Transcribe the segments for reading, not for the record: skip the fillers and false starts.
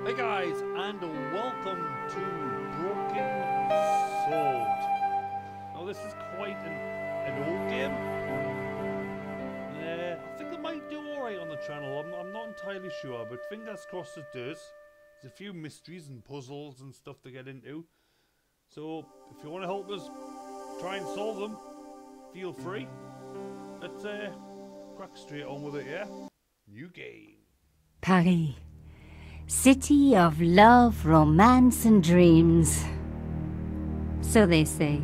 Hey guys, and welcome to Broken Sword. Now this is quite an old game. Yeah, I think it might do alright on the channel. I'm not entirely sure, but fingers crossed it does. There's a few mysteries and puzzles and stuff to get into. So if you want to help us try and solve them, feel free. Let's crack straight on with it, yeah? New game. Paris. City of love, romance and dreams. So they say.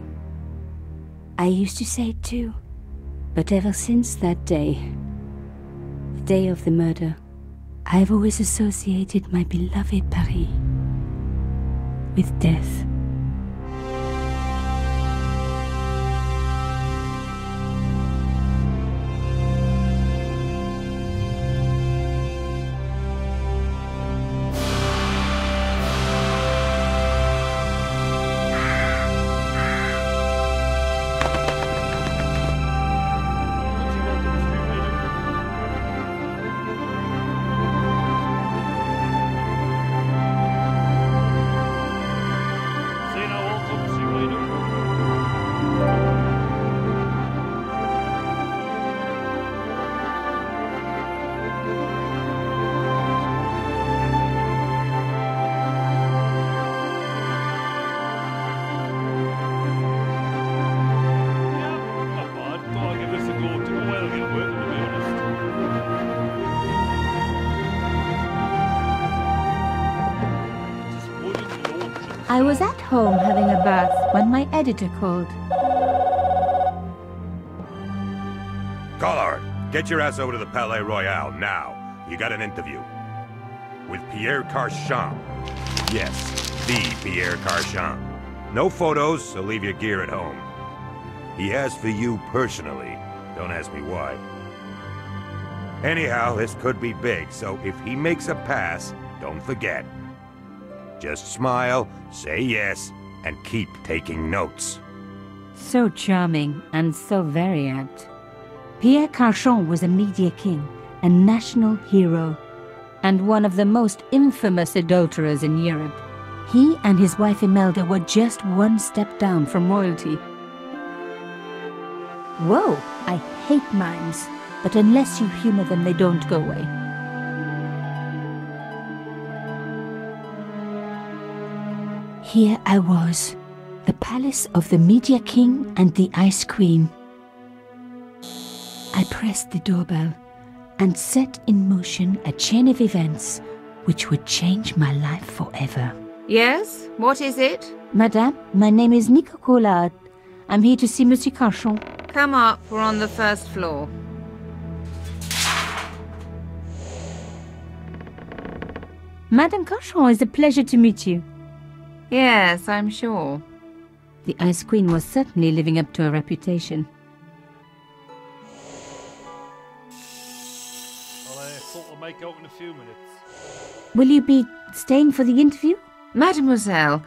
I used to say it too. But ever since that day, the day of the murder, I have always associated my beloved Paris with death. I was at home having a bath when my editor called. Collard, Get your ass over to the Palais Royal now. You got an interview. With Pierre Carchon. Yes, the Pierre Carchon. No photos, so leave your gear at home. He asked for you personally. Don't ask me why. Anyhow, this could be big, so if he makes a pass, don't forget. Just smile, say yes, and keep taking notes. So charming and so very apt. Pierre Carchon was a media king, a national hero, and one of the most infamous adulterers in Europe. He and his wife Imelda were just one step down from royalty. Whoa, I hate mimes, but unless you humor them, they don't go away. Here I was, the palace of the Media King and the Ice Queen. I pressed the doorbell and set in motion a chain of events which would change my life forever. Yes? What is it? Madame, my name is Nico Collard. I'm here to see Monsieur Carchon. Come up, we're on the first floor. Madame Carchon, it's a pleasure to meet you. Yes, I'm sure. The Ice Queen was certainly living up to her reputation. I'll sort the mic out in a few minutes. Will you be staying for the interview? Mademoiselle,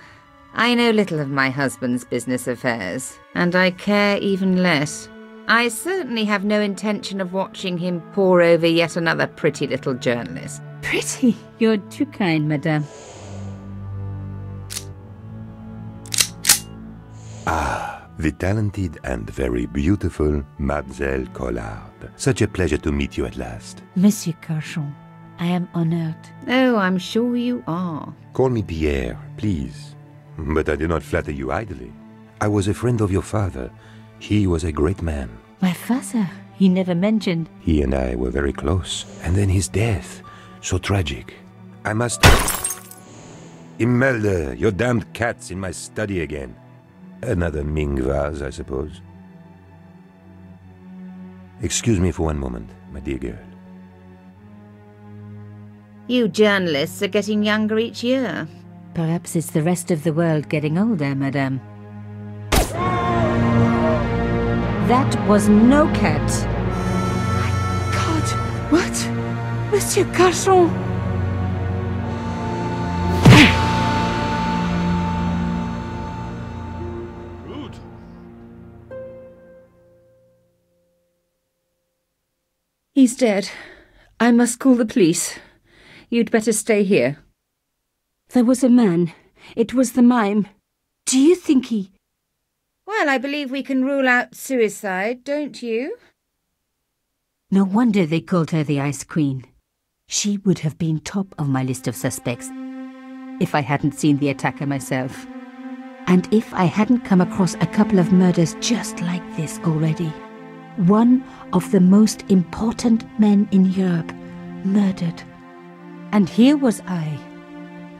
I know little of my husband's business affairs, and I care even less. I certainly have no intention of watching him pore over yet another pretty little journalist. Pretty? You're too kind, madame. Ah, the talented and very beautiful Mademoiselle Collard. Such a pleasure to meet you at last. Monsieur Carchon, I am honored. Oh, I'm sure you are. Call me Pierre, please. But I do not flatter you idly. I was a friend of your father. He was a great man. My father, he never mentioned. He and I were very close. And then his death. So tragic. I must... Imelda, your damned cat's in my study again. Another Ming vase, I suppose. Excuse me for one moment, my dear girl. You journalists are getting younger each year. Perhaps it's the rest of the world getting older, madame. That was no cat. My God, what? Monsieur Carchon! Rude. He's dead. I must call the police. You'd better stay here. There was a man. It was the mime. Do you think he... Well, I believe we can rule out suicide, don't you? No wonder they called her the Ice Queen. She would have been top of my list of suspects if I hadn't seen the attacker myself. And if I hadn't come across a couple of murders just like this already. One of the most important men in Europe murdered. And here was I,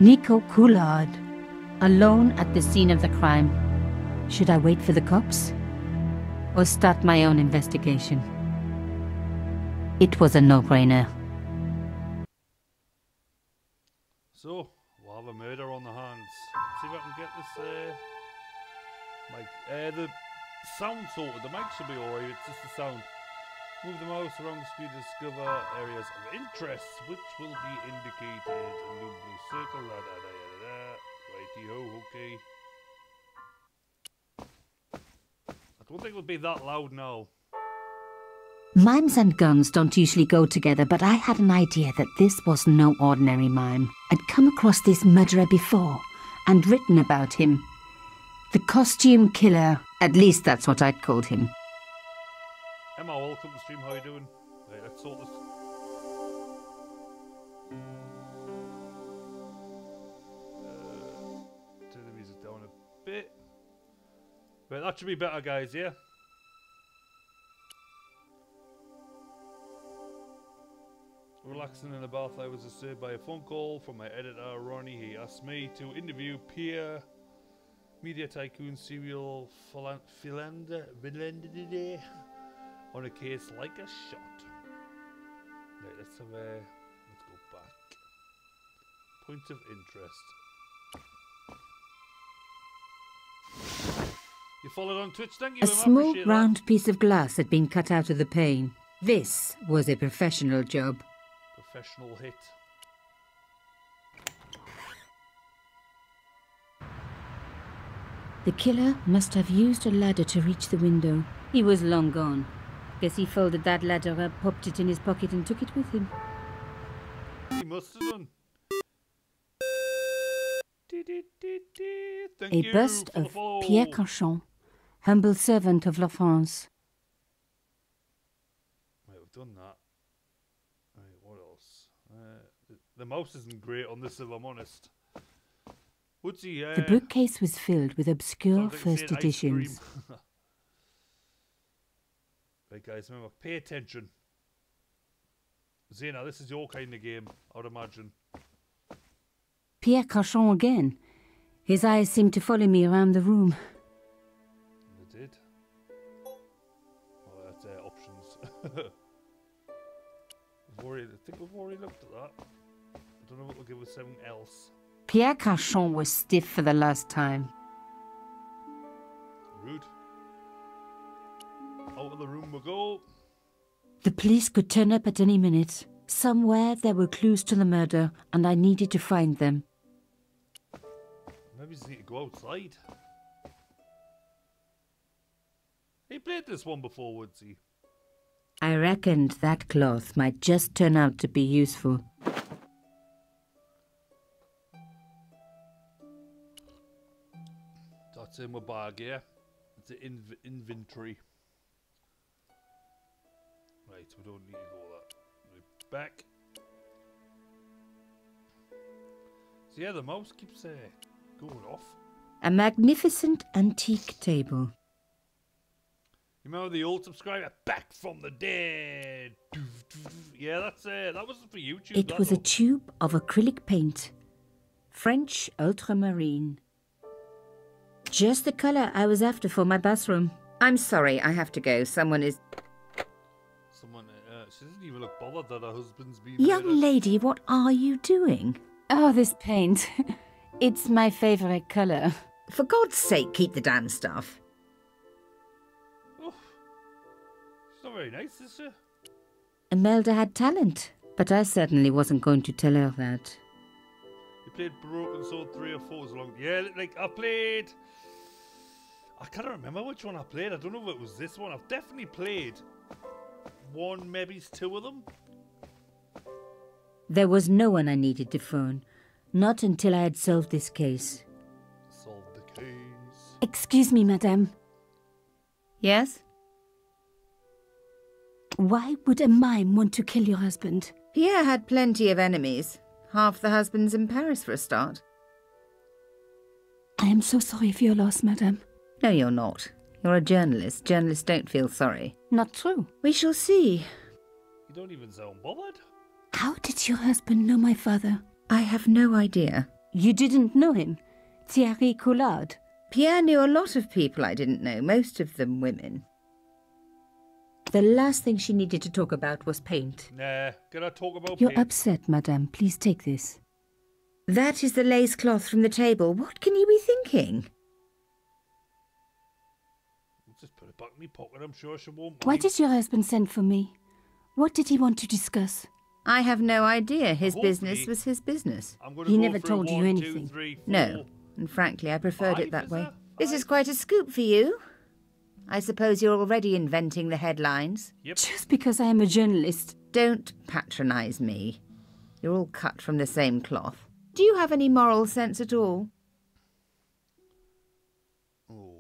Nico Collard, alone at the scene of the crime. Should I wait for the cops? Or start my own investigation? It was a no-brainer. So, we'll have a murder on the hands. See if I can get this mic. The sound sorted. The mic should be alright, it's just the sound. Move the mouse around the screen to discover areas of interest, which will be indicated. And move the circle. Righty-ho, okay. I don't think it would be that loud now. Mimes and guns don't usually go together, but I had an idea that this was no ordinary mime. I'd come across this murderer before, and written about him. The costume killer. At least that's what I'd called him. Emma, welcome to the stream. How you doing? Right, let's sort this. Turn the music down a bit. Right, that should be better, guys, yeah? Relaxing in the bath, I was disturbed by a phone call from my editor, Ronnie. He asked me to interview Pierre, media tycoon, serial philanderer, on a case like a shot. Right, let's go back. Points of interest. You followed on Twitch, thank you. A small round piece of glass had been cut out of the pane. This was a professional job. Professional hit. The killer must have used a ladder to reach the window. He was long gone. Guess he folded that ladder up, popped it in his pocket and took it with him. He must have done. Thank A you bust for the of follow. Pierre Cauchon, humble servant of La France. Right, we've done that. Right, what else? The mouse isn't great on this, if I'm honest. Woodsy, The bookcase was filled with obscure sounds like first saying ice cream. editions. Right, guys, remember, pay attention. Zena, this is your kind of game, I would imagine. Pierre Cauchon again. His eyes seemed to follow me around the room. They did. Oh, that's options. I think we've already looked at that. I don't know what we'll give us something else. Pierre Cauchon was stiff for the last time. Rude. Out of the room we go. The police could turn up at any minute. Somewhere there were clues to the murder, and I needed to find them. Maybe we just need to go outside. He played this one before, Woodsy. I reckoned that cloth might just turn out to be useful. That's in my bag, yeah. It's an inventory. Right, we don't need to go that. We're back. So yeah, the mouse keeps going off. A magnificent antique table. You remember the old subscriber? Back from the dead. Yeah, that's that was for YouTube. It was a tube of acrylic paint. French ultramarine. Just the colour I was after for my bathroom. I'm sorry, I have to go. Someone is... She doesn't even look bothered that her husband's been Young murdered. lady, what are you doing? Oh, this paint. It's my favourite colour. For God's sake, keep the damn stuff. Oh, she's not very nice, is she? Imelda had talent, but I certainly wasn't going to tell her that. You played Broken Sword 3 or 4 so long. Yeah, like I can't remember which one I played. I don't know if it was this one. I've definitely played one, maybe two of them. There was no one I needed to phone. Not until I had solved this case. Solved the case. Excuse me, madame. Yes? Why would a mime want to kill your husband? Pierre had plenty of enemies. Half the husbands in Paris for a start. I am so sorry for your loss, madame. No, you're not. You're a journalist. Journalists don't feel sorry. Not true. We shall see. You don't even sound bothered. How did your husband know my father? I have no idea. You didn't know him? Thierry Collard? Pierre knew a lot of people I didn't know, most of them women. The last thing she needed to talk about was paint. Nah, can I talk about You're paint? upset, madame. Please take this. That is the lace cloth from the table. What can you be thinking? I'll just put it back in my pocket. I'm sure she won't mind. Why did your husband send for me? What did he want to discuss? I have no idea. His Hopefully- business was his business. I'm gonna He go never through told you 1, 2, anything. 3, 4. No, and frankly, I preferred 5, it that is way. there? This is 5? quite a scoop for you. I suppose you're already inventing the headlines. Yep. Just because I am a journalist. Don't patronise me. You're all cut from the same cloth. Do you have any moral sense at all? Oh,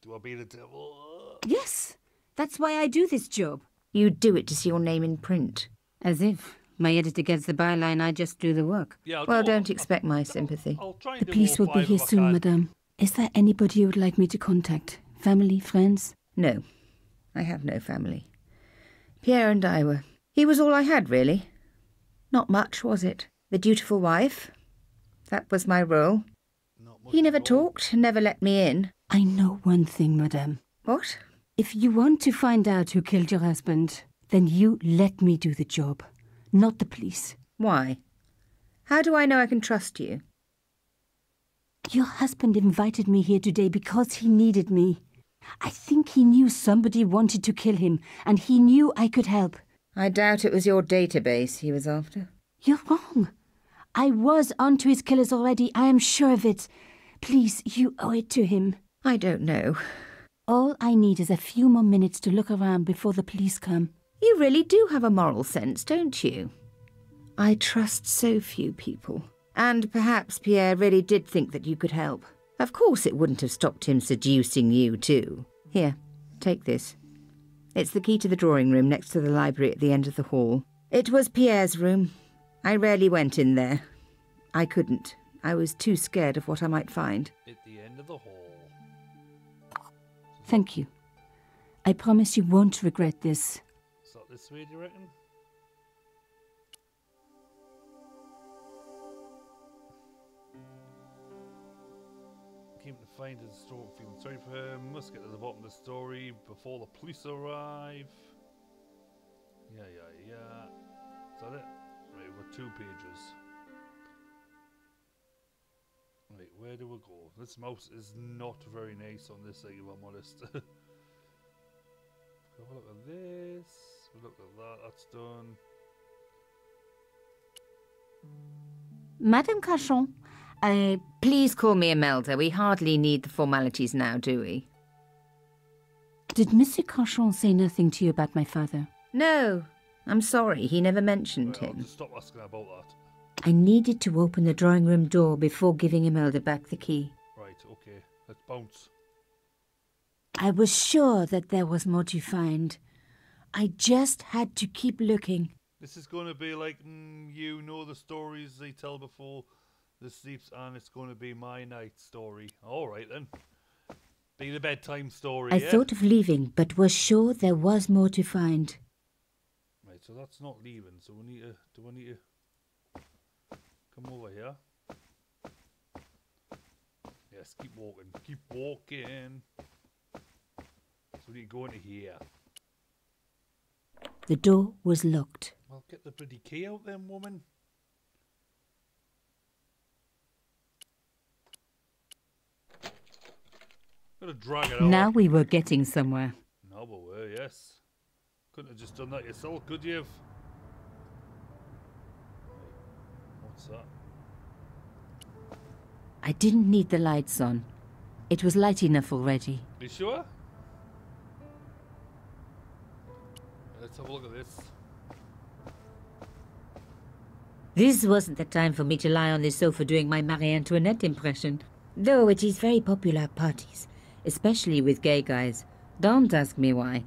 do I be the devil? Yes, that's why I do this job. You do it to see your name in print. As if my editor gets the byline, I just do the work. Yeah. Well, don't expect my sympathy. I'll try and The do police all will be 5 here if I soon, can. madame. Is there anybody you would like me to contact? Family, friends? No, I have no family. Pierre and I were... He was all I had, really. Not much, was it? The dutiful wife. That was my role. Not much He never at all. talked, never let me in. I know one thing, madame. What? If you want to find out who killed your husband, Then you let me do the job, not the police. Why? How do I know I can trust you? Your husband invited me here today because he needed me. I think he knew somebody wanted to kill him, and he knew I could help. I doubt it was your database he was after. You're wrong. I was onto his killers already, I am sure of it. Please, you owe it to him. I don't know. All I need is a few more minutes to look around before the police come. You really do have a moral sense, don't you? I trust so few people. And perhaps Pierre really did think that you could help. Of course it wouldn't have stopped him seducing you too. Here, take this. It's the key to the drawing room next to the library at the end of the hall. It was Pierre's room. I rarely went in there. I couldn't. I was too scared of what I might find. At the end of the hall. Thank you. I promise you won't regret this. Is that this way, do you reckon? Came to find his store, feeling sorry for him. Must get to the bottom of the story before the police arrive. Yeah. Is that it? Right, we've got 2 pages. Right, where do we go? This mouse is not very nice on this side, if I'm honest. Have a look at this. We look at that. That's done. Madame Cachon, Please call me Imelda. We hardly need the formalities now, do we? did Monsieur Cachon say nothing to you about my father? No. I'm sorry. He never mentioned Right, I'll him. just stop asking about that. I needed to open the drawing room door before giving Imelda back the key. Right, okay. Let's bounce. I was sure that there was more to find. I just had to keep looking. This is going to be like, you know the stories they tell before the sleeps, and it's going to be my night story. All right, then. Be the bedtime story, I yeah? thought of leaving, but was sure there was more to find. Right, so that's not leaving, so we need to... Do I need to... Come over here? Yes, keep walking. Keep walking. So we need to go into here. The door was locked. Well, get the bloody key out then, woman. Gotta drag it out. Now we were getting somewhere. No, but we're, yes. Couldn't have just done that yourself, could you have? What's that? I didn't need the lights on. It was light enough already. You sure? Let's have a look at this. This wasn't the time for me to lie on the sofa doing my Marie Antoinette impression. Though it is very popular at parties, especially with gay guys. Don't ask me why.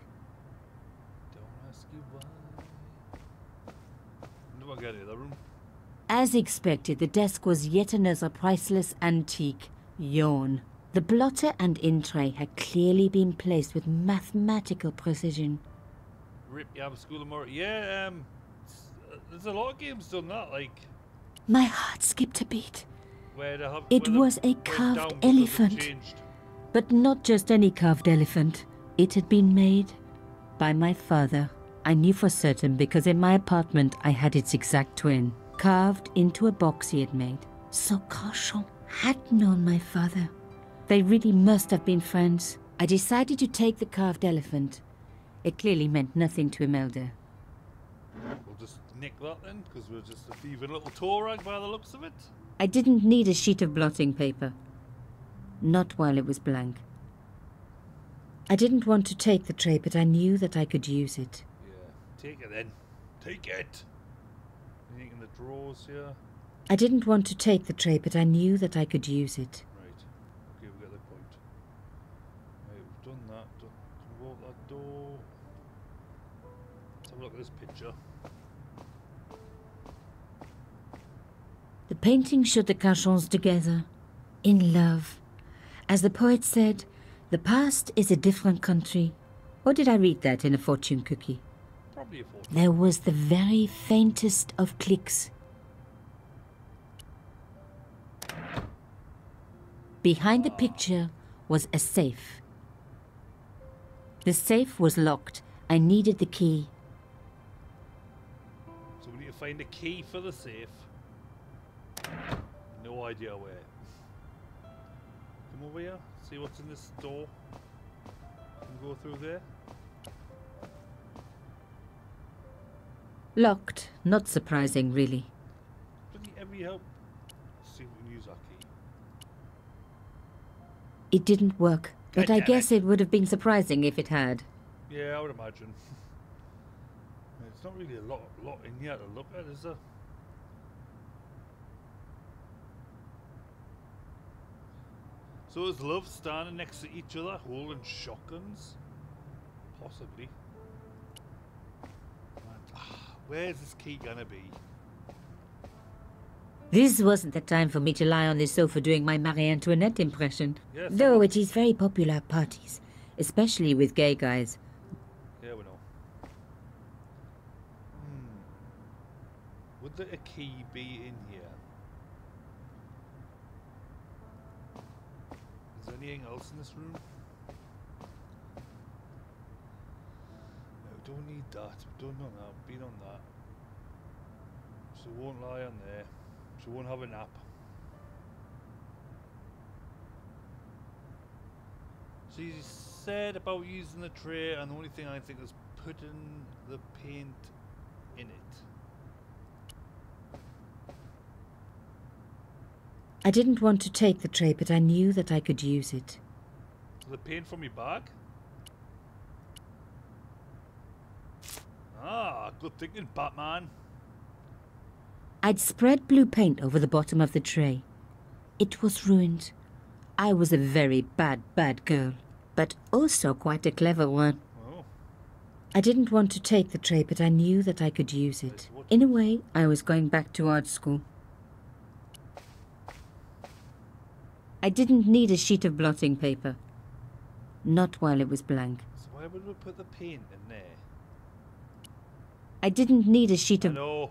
Don't ask you why. When do I get in the room? As expected, the desk was yet another priceless antique. Yawn. The blotter and in tray had clearly been placed with mathematical precision. Rip Yab School of More. Yeah, there's a lot of games done that, like. My heart skipped a beat. Where they have, It was a carved elephant. But not just any carved elephant. It had been made by my father. I knew for certain because in my apartment I had its exact twin, carved into a box he had made. So Cachon had known my father. They really must have been friends. I decided to take the carved elephant. It clearly meant nothing to Imelda. We'll just nick that then, because we're just a thieving little tour rag by the looks of it. I didn't need a sheet of blotting paper. Not while it was blank. I didn't want to take the tray, but I knew that I could use it. Yeah, take it then. Take it! Anything in the drawers here? I didn't want to take the tray, but I knew that I could use it. Right. Okay, we got the point. Right, we've done that. Can we walk that door? Let's have a look at this picture. The painting showed the Cachons together, in love. As the poet said, the past is a different country. Or did I read that in a fortune cookie? Probably a fortune. There was the very faintest of clicks. Behind the picture was a safe. The safe was locked. I needed the key. So we need to find a key for the safe. No idea where. Come over here, see what's in this door. Can go through there. Locked. Not surprising, really. Bloody every help. Let's see if we can use our key. It didn't work, but God I damn guess it. it would have been surprising if it had. Yeah, I would imagine. It's not really a lot in here to look at, is there? So is love standing next to each other, holding shotguns? Possibly. Where's this key gonna be? This wasn't the time for me to lie on the sofa doing my Marie Antoinette impression. Yes, Though it is very popular at parties, especially with gay guys. Yeah, we know. Would there a key be in here? Is there anything else in this room? No, we don't need that. We've done on that. We've been on that. So we won't lie on there. So we won't have a nap. So you said about using the tray, and the only thing I think is putting the paint in it. I didn't want to take the tray, but I knew that I could use it. So the paint from your bag? Ah, good thinking, Batman. I'd spread blue paint over the bottom of the tray. It was ruined. I was a very bad girl, but also quite a clever one. Oh. I didn't want to take the tray, but I knew that I could use it. In a way, I was going back to art school. I didn't need a sheet of blotting paper. Not while it was blank. So why would we put the paint in there? I didn't need a sheet of... No.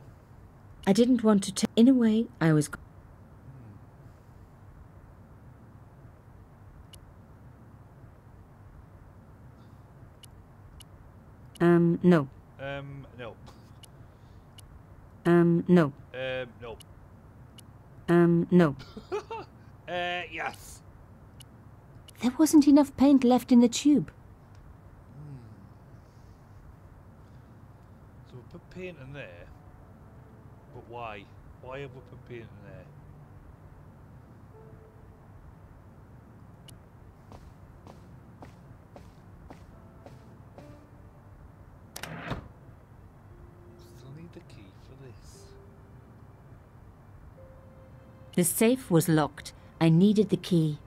I didn't want to take... In a way, I was... No. No. No. No. No. Yes. There wasn't enough paint left in the tube. So we put paint in there. But why? Why have we put paint in there? Still need the key for this. The safe was locked. I needed the key.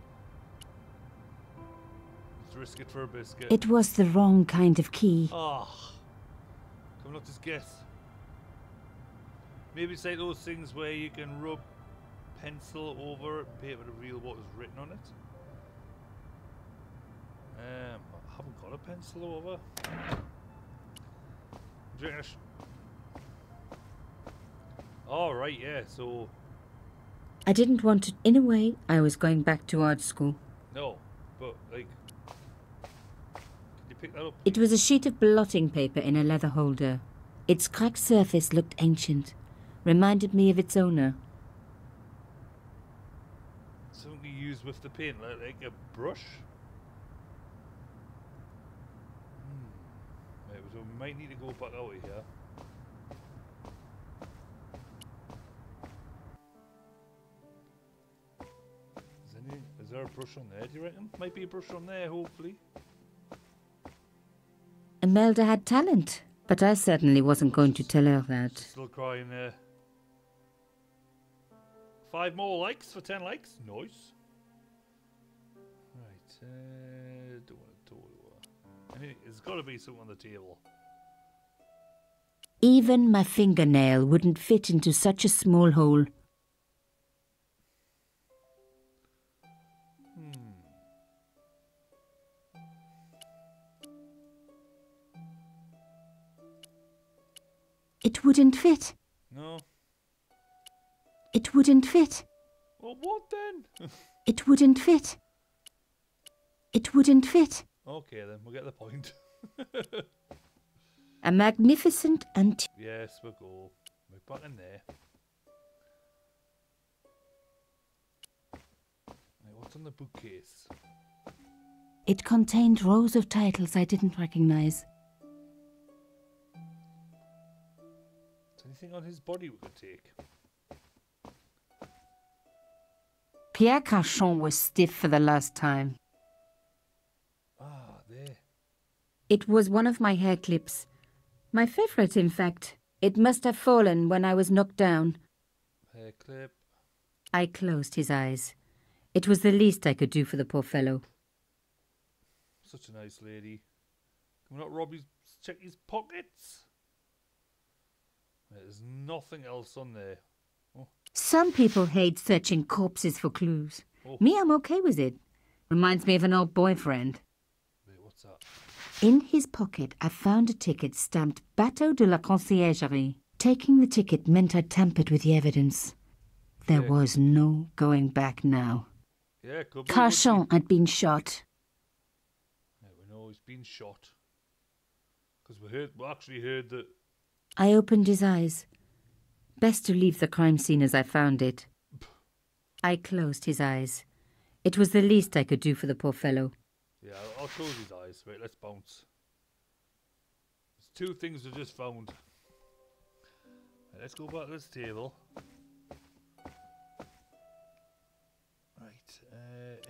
Let's risk it for a biscuit. It was the wrong kind of key. Oh. Come on, just guess. Maybe it's like those things where you can rub pencil over paper to reveal what is written on it. I haven't got a pencil over. Oh, right, yeah, so... I didn't want to... In a way, I was going back to art school. No, but, like... Can you pick that up? It was a sheet of blotting paper in a leather holder. Its cracked surface looked ancient. Reminded me of its owner. Something you use with the paint, like a brush? Right, so we might need to go back out of here. Is there a brush on there, do you reckon? Might be a brush on there, hopefully. Imelda had talent, but I certainly wasn't going to tell her that. Still crying there. 5 more likes for 10 likes. Nice. Right, don't want to talk to her. There's got to be something on the table. Even my fingernail wouldn't fit into such a small hole. It wouldn't fit. No. It wouldn't fit. Well, what then? It wouldn't fit. It wouldn't fit. Okay, then we'll get the point. A magnificent Yes, we'll go. Right back in there. Right, what's on the bookcase? It contained rows of titles I didn't recognize. Is anything on his body we could take? Pierre Carchon was stiff for the last time. Ah, there. It was one of my hair clips. My favorite, in fact. It must have fallen when I was knocked down. Hair clip. I closed his eyes. It was the least I could do for the poor fellow. Such a nice lady. Can we not rob his... check his pockets? There's nothing else on there. Oh. Some people hate searching corpses for clues. Oh. Me, I'm okay with it. Reminds me of an old boyfriend. Wait, what's that? In his pocket, I found a ticket stamped Bateau de la Conciergerie. Taking the ticket meant I tampered with the evidence. There was no going back now. Yeah, could be. Carchon had been shot. Yeah, we know he's been shot. Because we actually heard that... I opened his eyes. Best to leave the crime scene as I found it. I closed his eyes. It was the least I could do for the poor fellow. Yeah, I'll close his eyes. Right, let's bounce. There's two things we just found. Right, let's go back to this table. Right,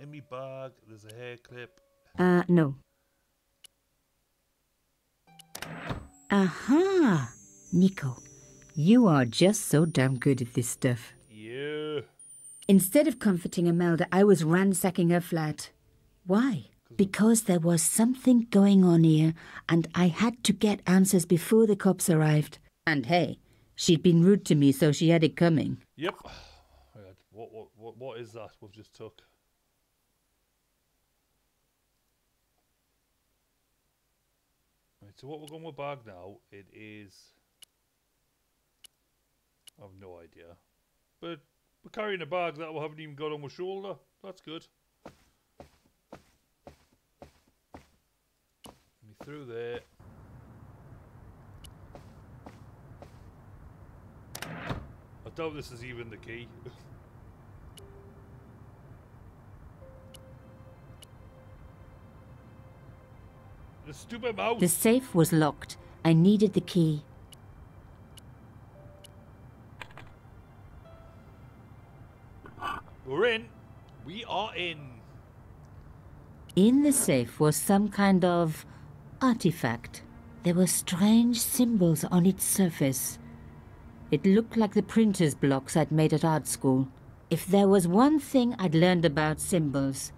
in my bag, there's a hair clip. No. Aha! Nico, you are just so damn good at this stuff. Yeah. Instead of comforting Imelda, I was ransacking her flat. Why? Because there was something going on here, and I had to get answers before the cops arrived. And hey, she'd been rude to me, so she had it coming. Yep. Right, what is that we've just took? Right, so what we're going with bag now, it is... I have no idea. But we're carrying a bag that we haven't even got on my shoulder. That's good. Me through there. I doubt this is even the key. The stupid mouse. The safe was locked. I needed the key. We're in. We are in. In the safe was some kind of artifact. There were strange symbols on its surface. It looked like the printer's blocks I'd made at art school. If there was one thing I'd learned about symbols,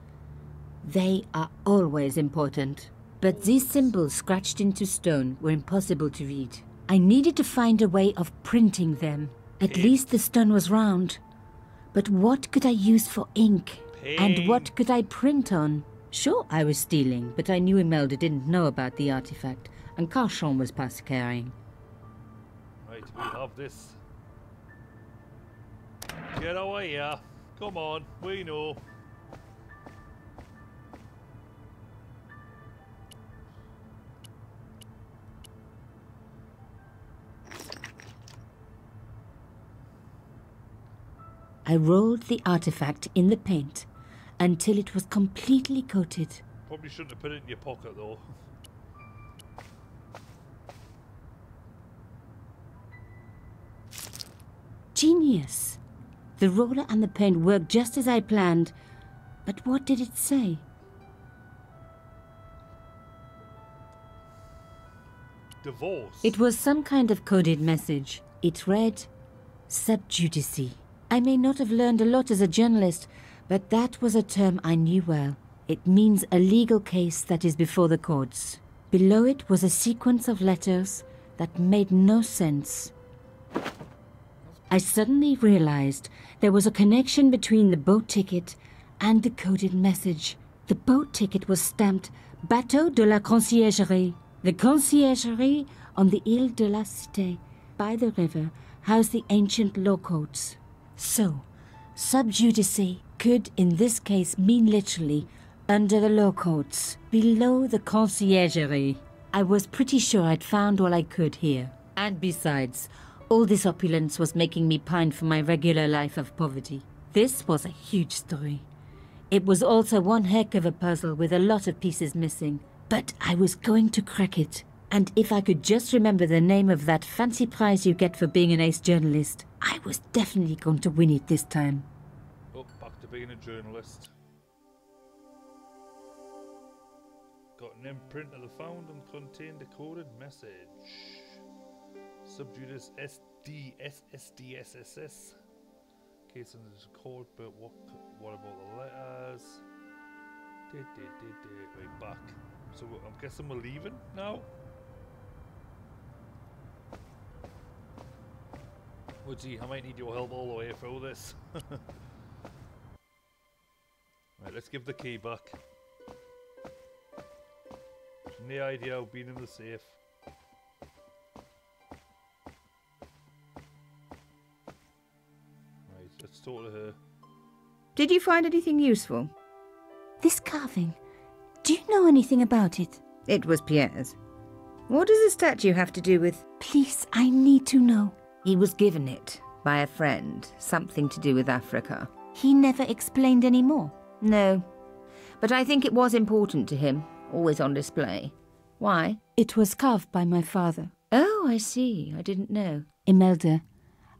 they are always important. But these symbols scratched into stone were impossible to read. I needed to find a way of printing them. At least the stone was round. But what could I use for ink? And what could I print on? Sure, I was stealing, but I knew Imelda didn't know about the artifact, and Carchon was past carrying. Right, we have this. Get away here. Come on, we know. I rolled the artifact in the paint until it was completely coated. Probably shouldn't have put it in your pocket though. Genius! The roller and the paint worked just as I planned. But what did it say? Divorce. It was some kind of coded message. It read, sub judice. I may not have learned a lot as a journalist, but that was a term I knew well. It means a legal case that is before the courts. Below it was a sequence of letters that made no sense. I suddenly realized there was a connection between the boat ticket and the coded message. The boat ticket was stamped Bateau de la Conciergerie. The conciergerie on the Ile de la Cité, by the river, housed the ancient law courts. So, sub judice could in this case mean literally under the law courts, below the conciergerie. I was pretty sure I'd found all I could here. And besides, All this opulence was making me pine for my regular life of poverty. This was a huge story. It was also one heck of a puzzle with a lot of pieces missing. But I was going to crack it. And if I could just remember the name of that fancy prize you get for being an ace journalist, I was definitely going to win it this time. Oh, back to being a journalist. Got an imprint of the found and contained a coded message. Subjudice SDSSDSSS. Case in this code, but what about the letters? Right, back. So I'm guessing we're leaving now? Woodsy, I might need your help all the way through this. Right, let's give the key back. No idea of being in the safe. Right, let's talk to her. Did you find anything useful? This carving, do you know anything about it? It was Pierre's. What does the statue have to do with... Please, I need to know. He was given it by a friend, something to do with Africa. He never explained any more. No, but I think it was important to him, always on display. Why? It was carved by my father. Oh, I see. I didn't know. Imelda,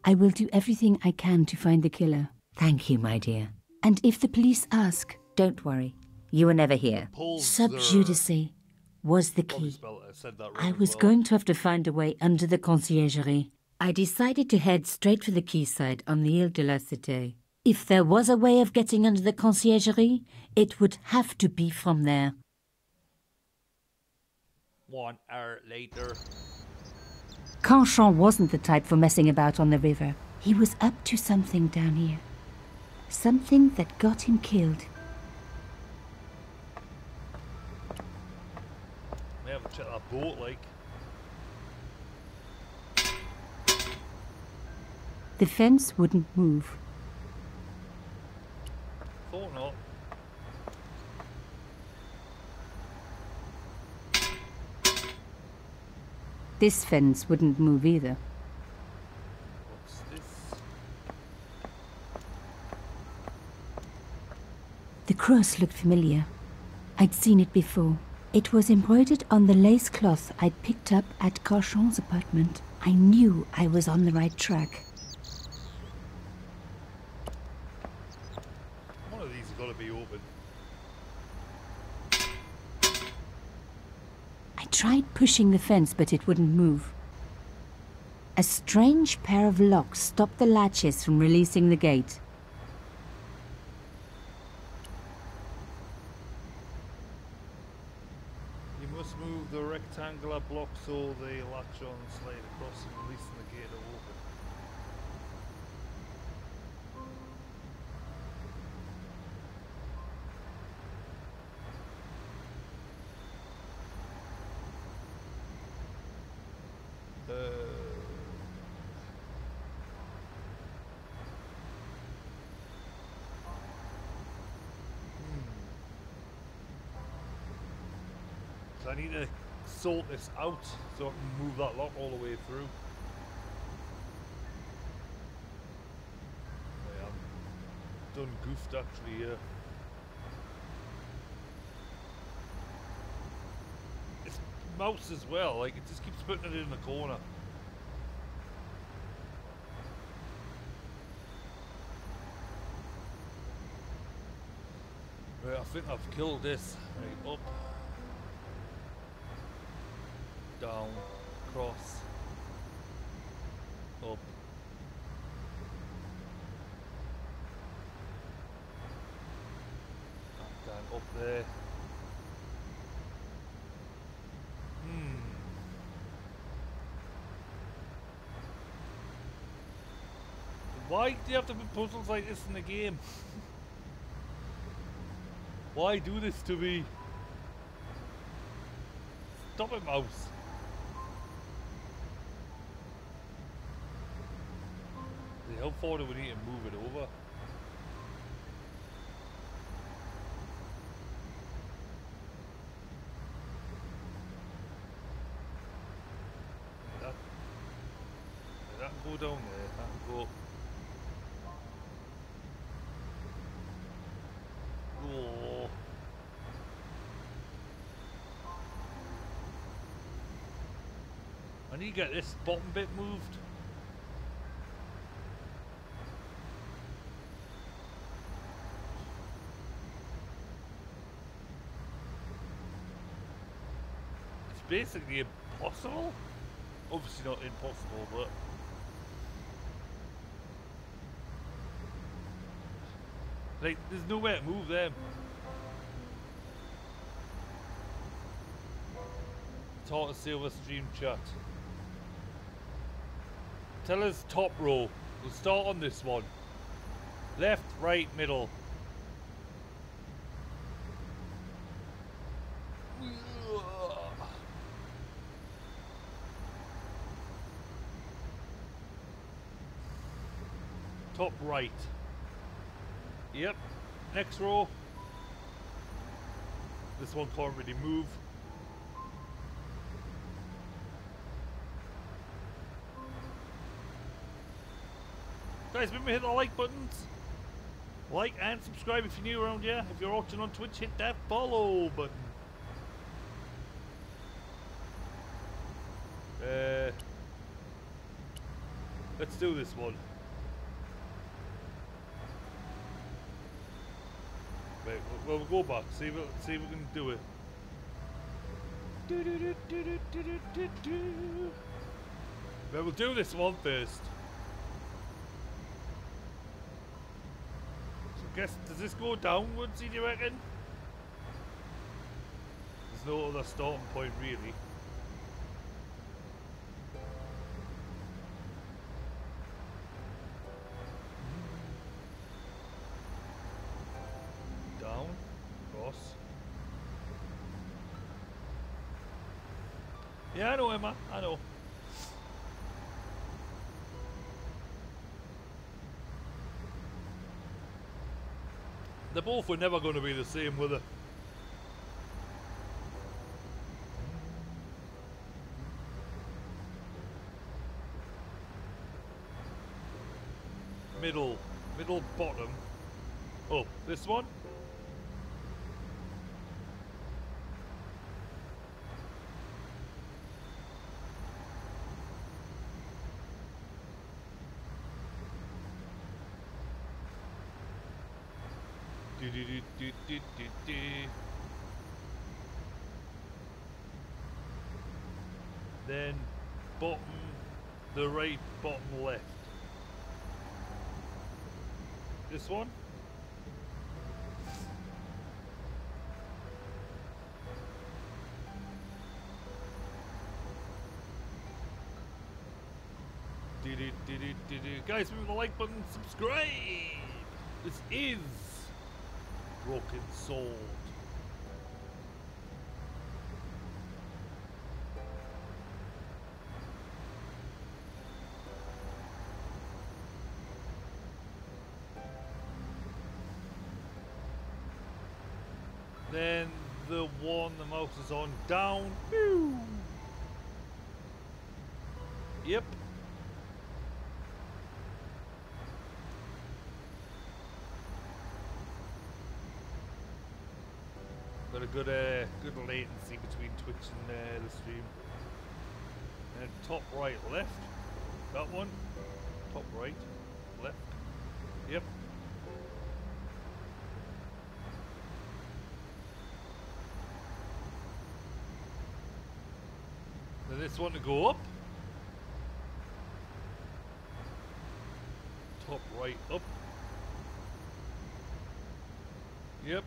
I will do everything I can to find the killer. Thank you, my dear. And if the police ask... Don't worry. You were never here. Subjudice was the key. I was going to have to find a way under the conciergerie. I decided to head straight for the quayside on the Ile de la Cité. If there was a way of getting under the conciergerie, it would have to be from there. 1 hour later. Canchon wasn't the type for messing about on the river. He was up to something down here. Something that got him killed. We haven't checked that boat, like. The fence wouldn't move. Thought not. This fence wouldn't move either. What's this? The cross looked familiar. I'd seen it before. It was embroidered on the lace cloth I'd picked up at Canchon's apartment. I knew I was on the right track. One of these has got to be open. I tried pushing the fence, but it wouldn't move. A strange pair of locks stopped the latches from releasing the gate. You must move the rectangular block so the latch on slide across and releasing the gate to open. So I need to sort this out so I can move that lock all the way through. Yeah, I'm done goofed actually here. This mouse as well, like it just keeps putting it in the corner. Right, I think I've killed this. Right, up. Down, cross, up, down, up there. Why do you have to put puzzles like this in the game? Why do this to me? Stop it, mouse. How far do we need to move it over? That go down there. That can go. Oh. I need to get this bottom bit moved. It's basically impossible. Obviously not impossible, but like there's no way to move them. It's hard to see over stream chat. Tell us top row. We'll start on this one. Left, right, middle. Top right. Yep. Next row. This one can't really move. Guys, remember to hit the like buttons. Like and subscribe if you're new around here. If you're watching on Twitch, hit that follow button. Let's do this one. Wait, we'll go back. See if we can do it. But we'll do this one first. Guess, does this go downwards, do you reckon? There's no other starting point, really. Down, across. Yeah, I know, Emma, I know. They both were never going to be the same, were they? Middle, bottom. Oh, this one? Then bottom, the right, bottom left. This one? Guys, remember the like button, subscribe! This is Broken Sword. Then the one the mouse is on down. Woo. Yep. Got a good latency between Twitch and the stream. And top right left. That one. Top right left. Yep. Then this one to go up. Top right up. Yep.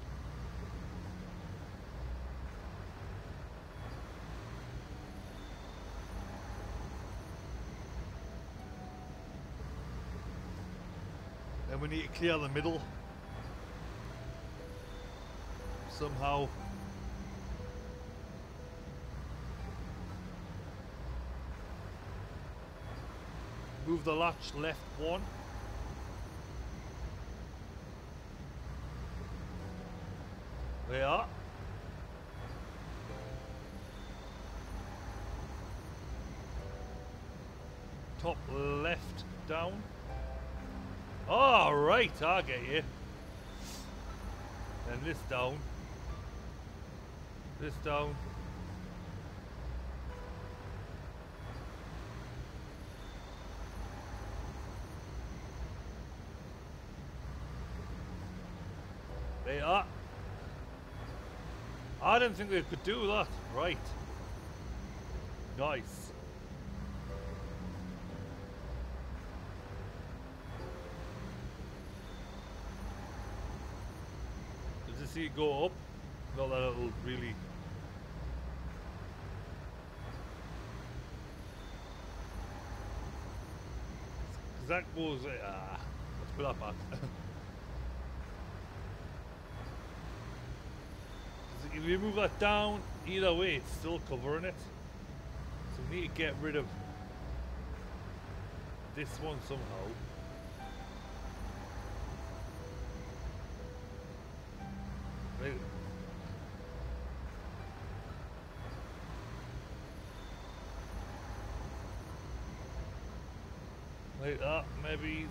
Then we need to clear the middle. Somehow. Move the latch left one. There. top left down. Oh, right, I get you. And this down. This down. They are. I didn't think they could do that. Right. Nice. Does you see it go up? Not that it'll really. Because that goes. Let's put that back. If you move that down, either way, it's still covering it. So we need to get rid of this one somehow. Right. Like that, maybe.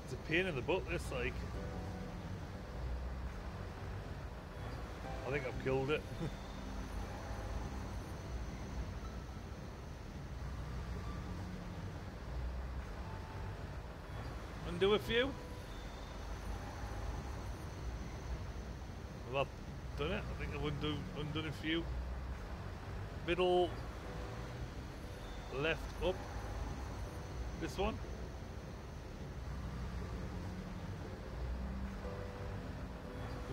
It's a pain in the butt, this, like. I think I've killed it. Undo a few. Well, I've done it. I think I've undone a few. Middle, left, up. This one.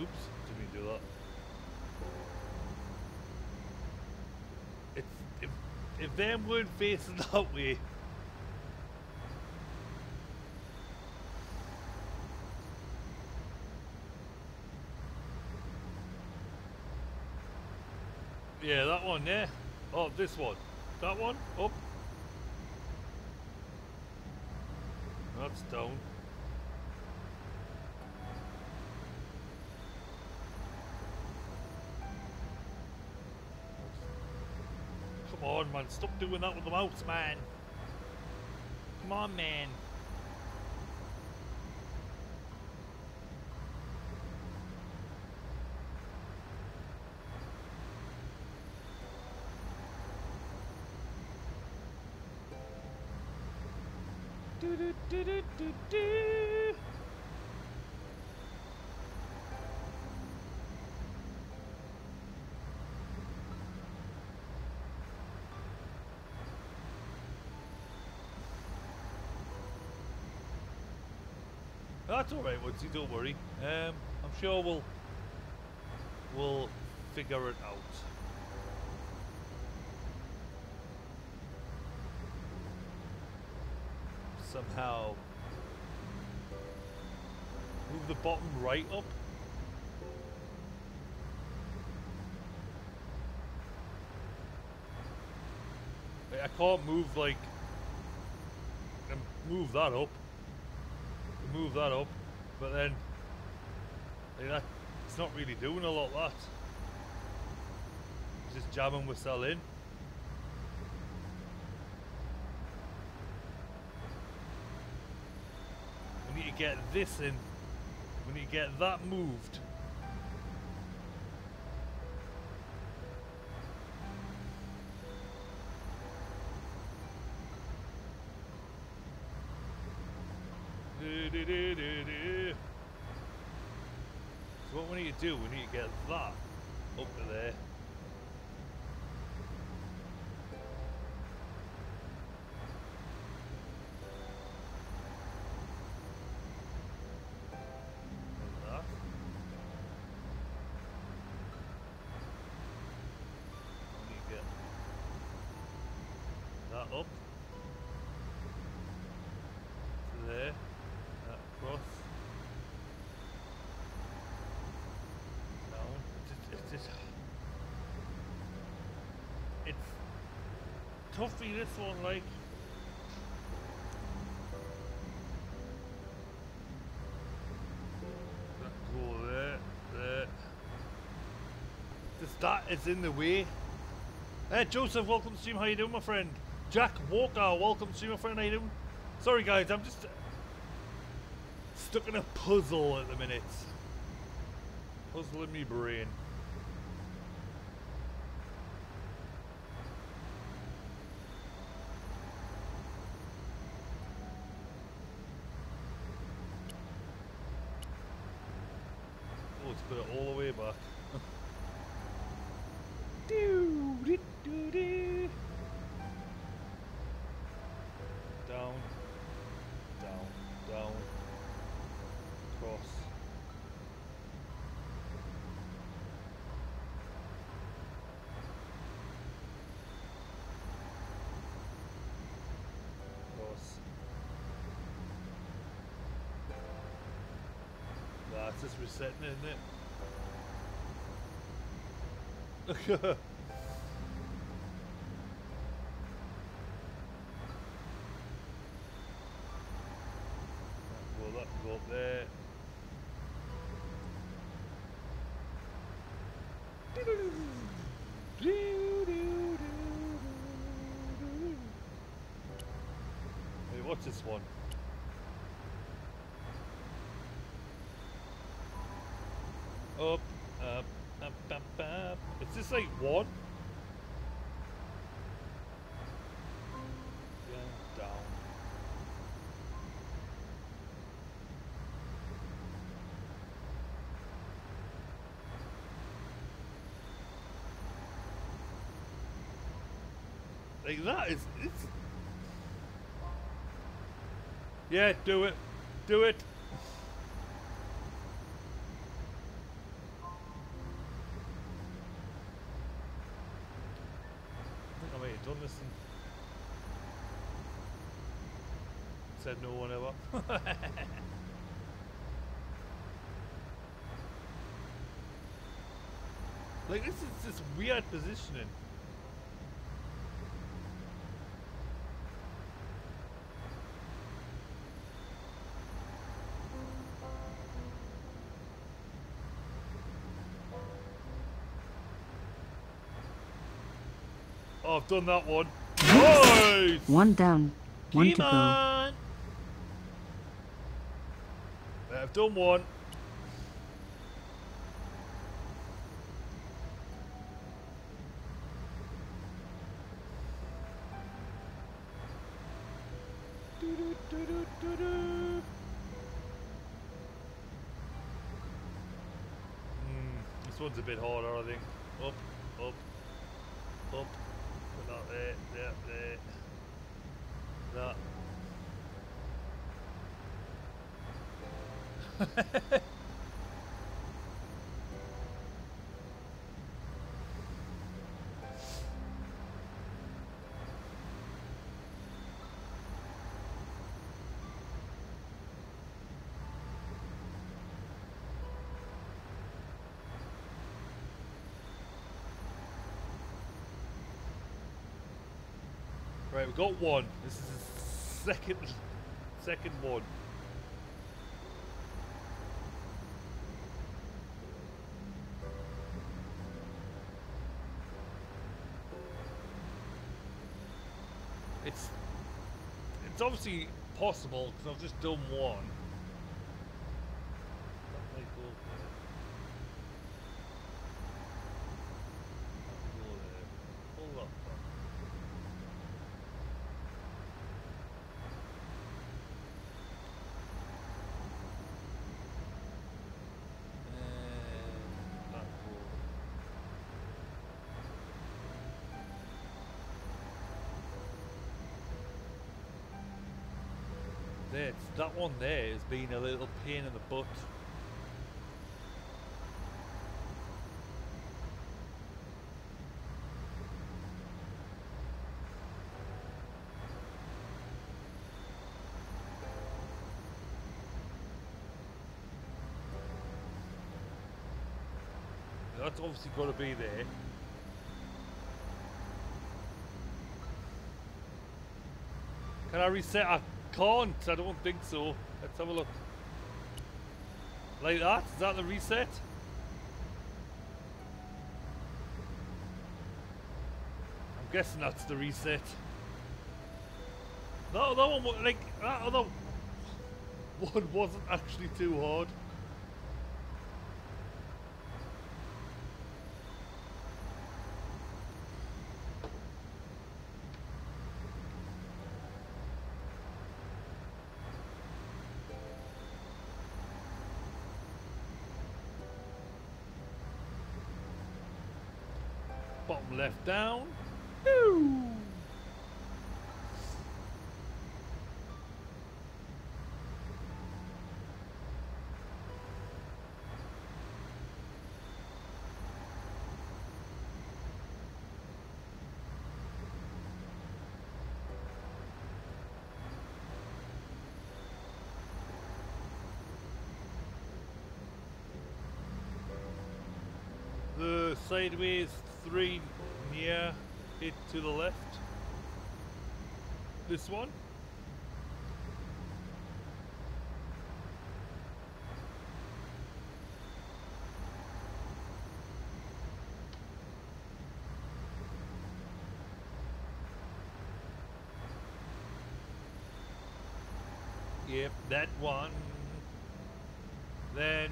Oops, didn't mean to do that. If them weren't facing that way. Yeah, that one there. Oh, this one. That one, up. That's down. Come on, man. Stop doing that with the mouse, man. Come on, man. Do do do do do do. That's all right, Woodsy. Don't worry. I'm sure we'll figure it out. Somehow move the bottom right up. I can't move like move that up. Move that up, but then like that it's not really doing a lot. That it's just jamming with cell in. We need to get this in. We need to get that moved. So what we need to do, we need to get that up to there. Like that. We need to get that up to there. Cross down. It's toughy, this one, like. Go there, there. is in the way. Joseph, welcome to stream. How you doing, my friend? Jack Walker, welcome to stream, my friend. How you doing? Sorry, guys, I'm just stuck in a puzzle at the minute. Puzzle in me brain. Oh, let's put it all the way back. Down, down, down, cross. Cross. That's just resetting it, isn't it? That can go up there. Hey, what's this one? Up, up, up, up, up. Is this like one? Yeah, down. Like that is it's yeah, do it. Do it. I think I may have done this and said no one ever. Like this is this weird positioning. Oh, I've done that one. Nice! One down, one to go. On. I've done one. This one's a bit harder, I think. Up, up, up. Put that there, there, there. That. Right, we've got one. This is the second one. It's obviously possible because I've just done one. That might go there. That will go there. Pull that back. That one there has been a little pain in the butt. That's obviously got to be there. Can I reset? I can't. I don't think so. Let's have a look. Like that? Is that the reset? guessing that's the reset. That other one, like, that other one wasn't actually too hard. Bottom left down. Woo! The sideways 3 near it to the left. This one. Yep, that one. Then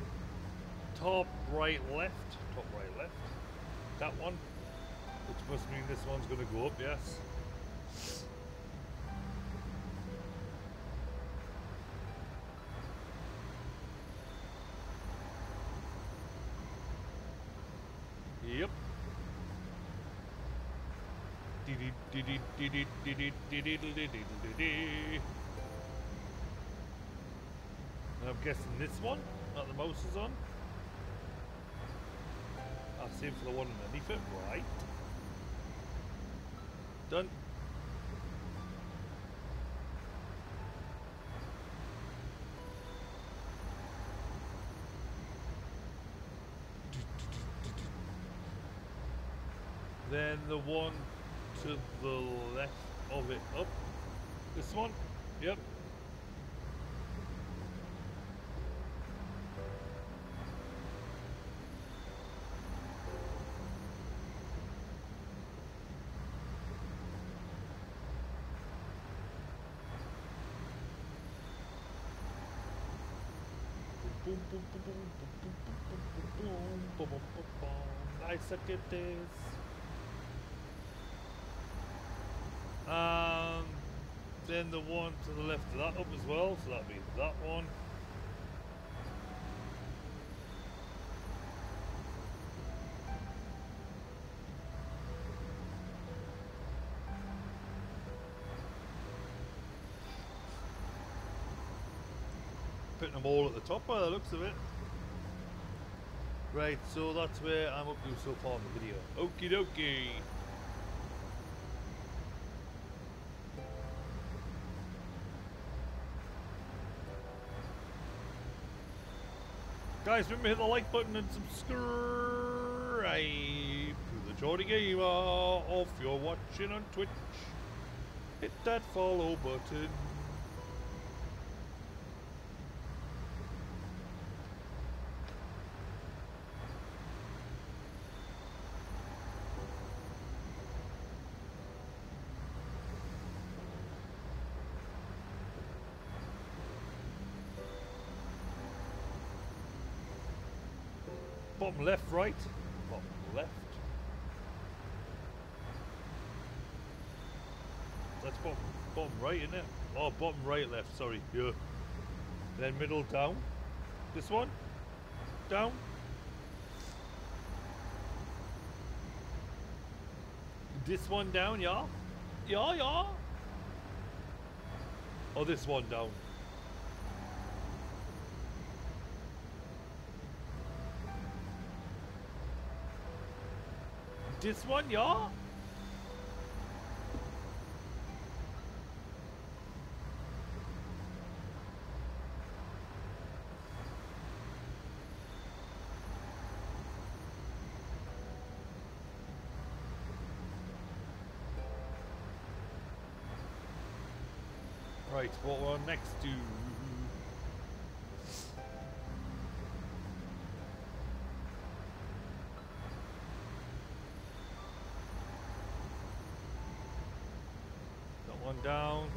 top right left. Top right left. That one. Which must mean this one's going to go up, yes. Yep. I'm guessing this one, that the mouse is on. Same for the one underneath it, right? Done. Then the one to the left of it up. This one? Yep. I suck at this. Then the one to the left of that up as well, so that'll be that one. Putting them all at the top by the looks of it. Right, so that's where I'm up to so far in the video. Okie dokie. Guys, remember to hit the like button and subscribe to the Geordie Gamer. Or if you're watching on Twitch, hit that follow button. Bottom left, right. Bottom left. That's bottom right, isn't it? Oh, bottom right, left. Sorry. Yeah. Then middle down. This one. Down. This one down, yeah. Yeah, yeah. Oh, this one down. This one, yeah? Right, what we're next to... That one down.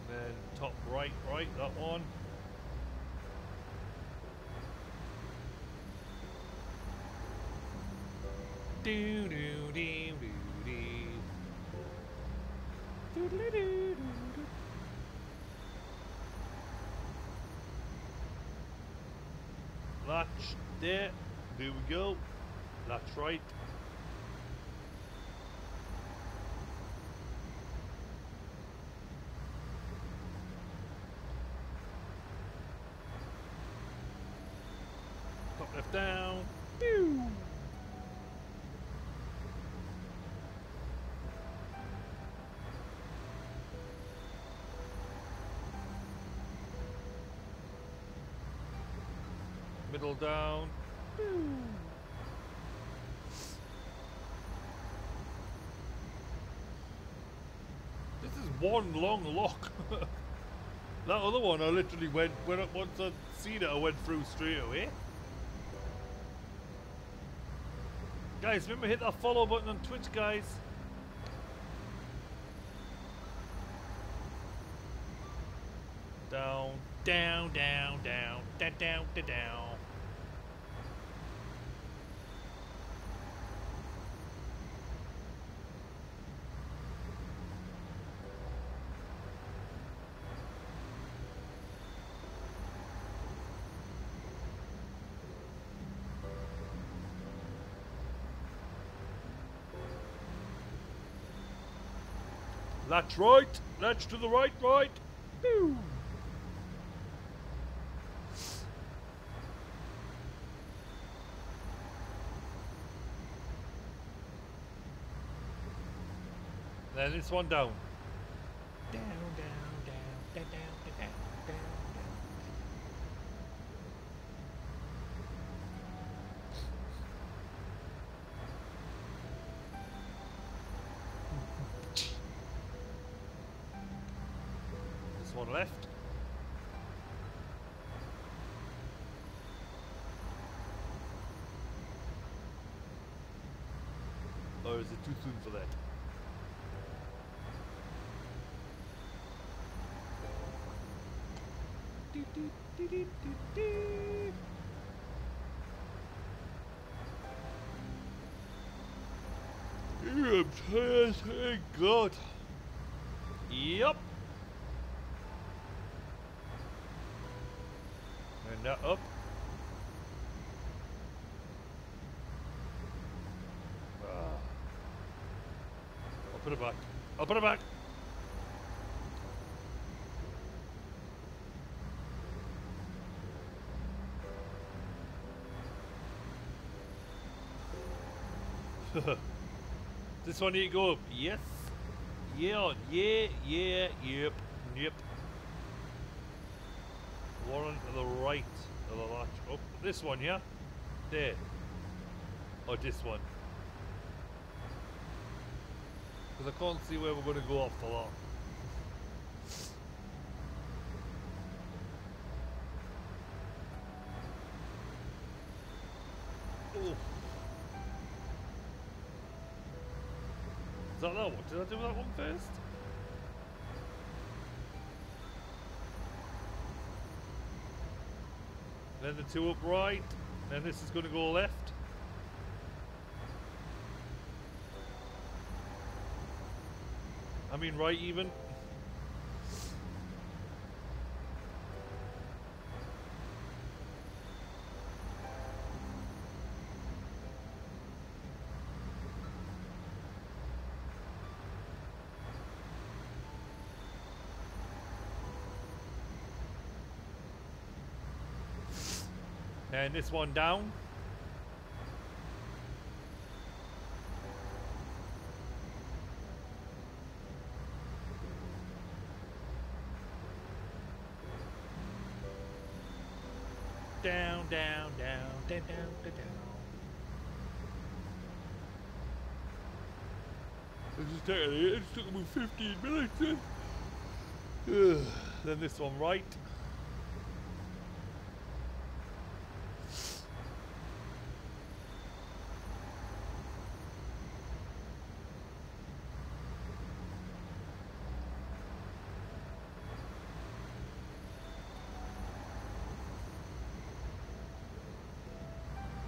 Then top right, that one. Do do do do do. Do do do do do. Latch there. There we go. Latch right. Top left down. Pew. Middle down. Pew. This is one long lock. That other one I literally went, once I seen it I went through straight away. Guys, remember hit that follow button on Twitch, guys. Down, down, down, down, down, down, down, down. Latch right, latch to the right, right. Pew. Then this one down. Down, down, down, down, down, down, down, down. This one left. Or is it too soon for that? I'm tired, thank God. Yep. And that up. I'll put it back. I'll put it back. This one need to go up. Yes. Yeah. Yeah. Yeah. Yep. Yep. One to the right of the latch. Oh, this one, yeah? There. Or this one. Because I can't see where we're going to go off the lot. Oh. Is that one? Did I do that one first? Then the two up right. Then this is going to go left. I mean right even. And this one down. Down, down, down, down, down, down, down. It took me 15 minutes. Then this one right.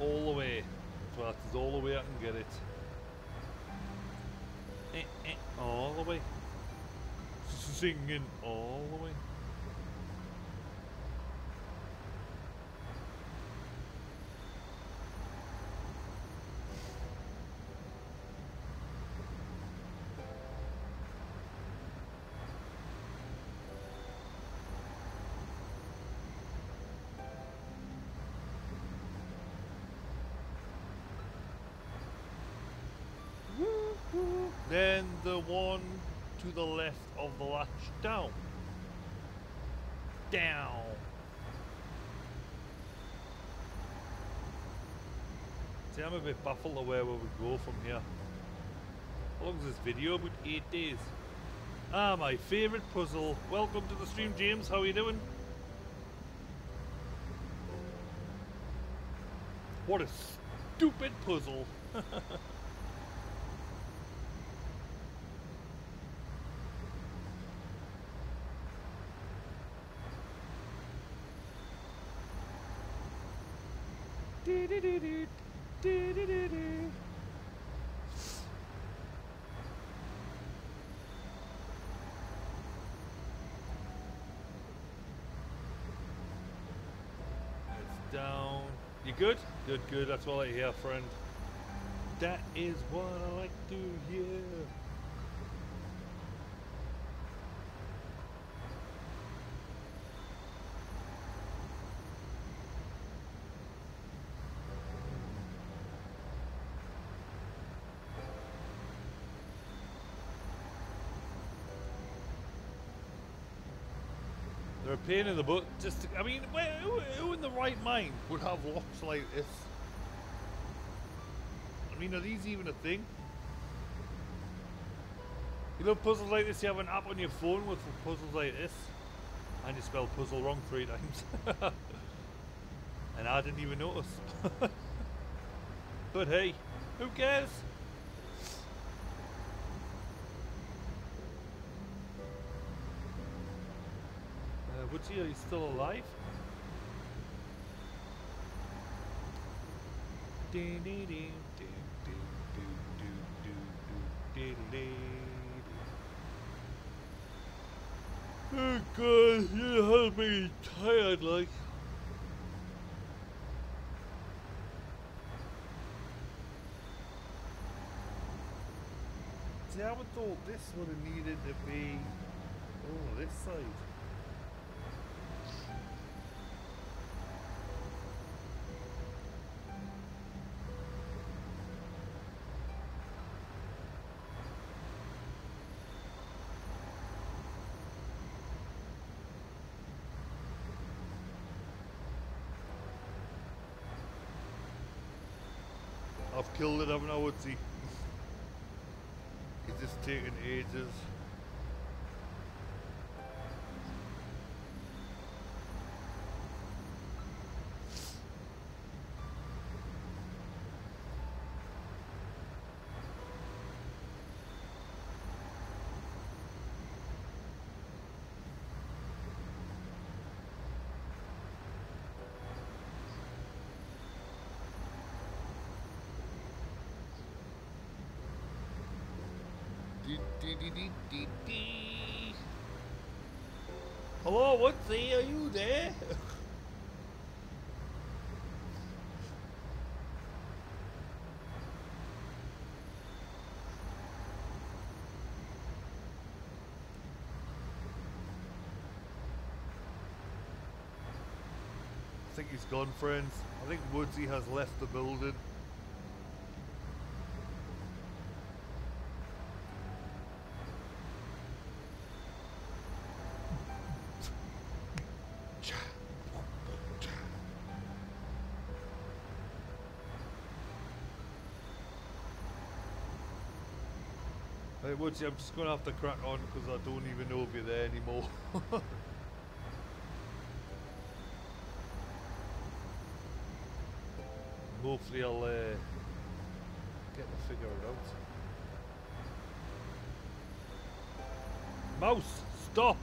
all the way. Well, that's all the way I can get it. All the way. Singing all the way. Then the one to the left of the latch down. Down. See, I'm a bit baffled of where we would go from here. How long is this video? About 8 days. Ah, my favourite puzzle. Welcome to the stream, James. How are you doing? What a stupid puzzle. It's down. You good? Good, good. That's all I hear, friend. That is what I like to hear. They're a pain in the butt. Just, I mean, who in the right mind would have locks like this? I mean, are these even a thing? You know, puzzles like this, you have an app on your phone with puzzles like this, and you spell puzzle wrong 3 times. And I didn't even notice. But hey, who cares? Woodsy, are you still alive? Oh god, you have me tired like. See, I would thought this would have needed to be this side. I've killed it, haven't I, Woodsy? It's just taking ages. Hello, Woodsy, are you there? I think he's gone, friends. I think Woodsy has left the building. Hey Woodsy, I'm just going to have to crack on because I don't even know if you're there anymore. Hopefully I'll get to figure it out. Mouse, stop!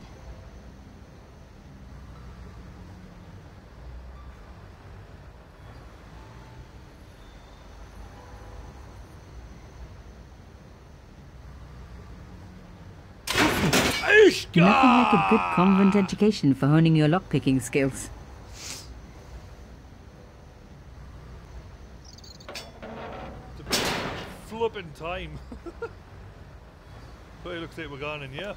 Ishka! Nothing like a good convent education for honing your lockpicking skills. It's a bit flippin' time. But it looks like we're gone in here.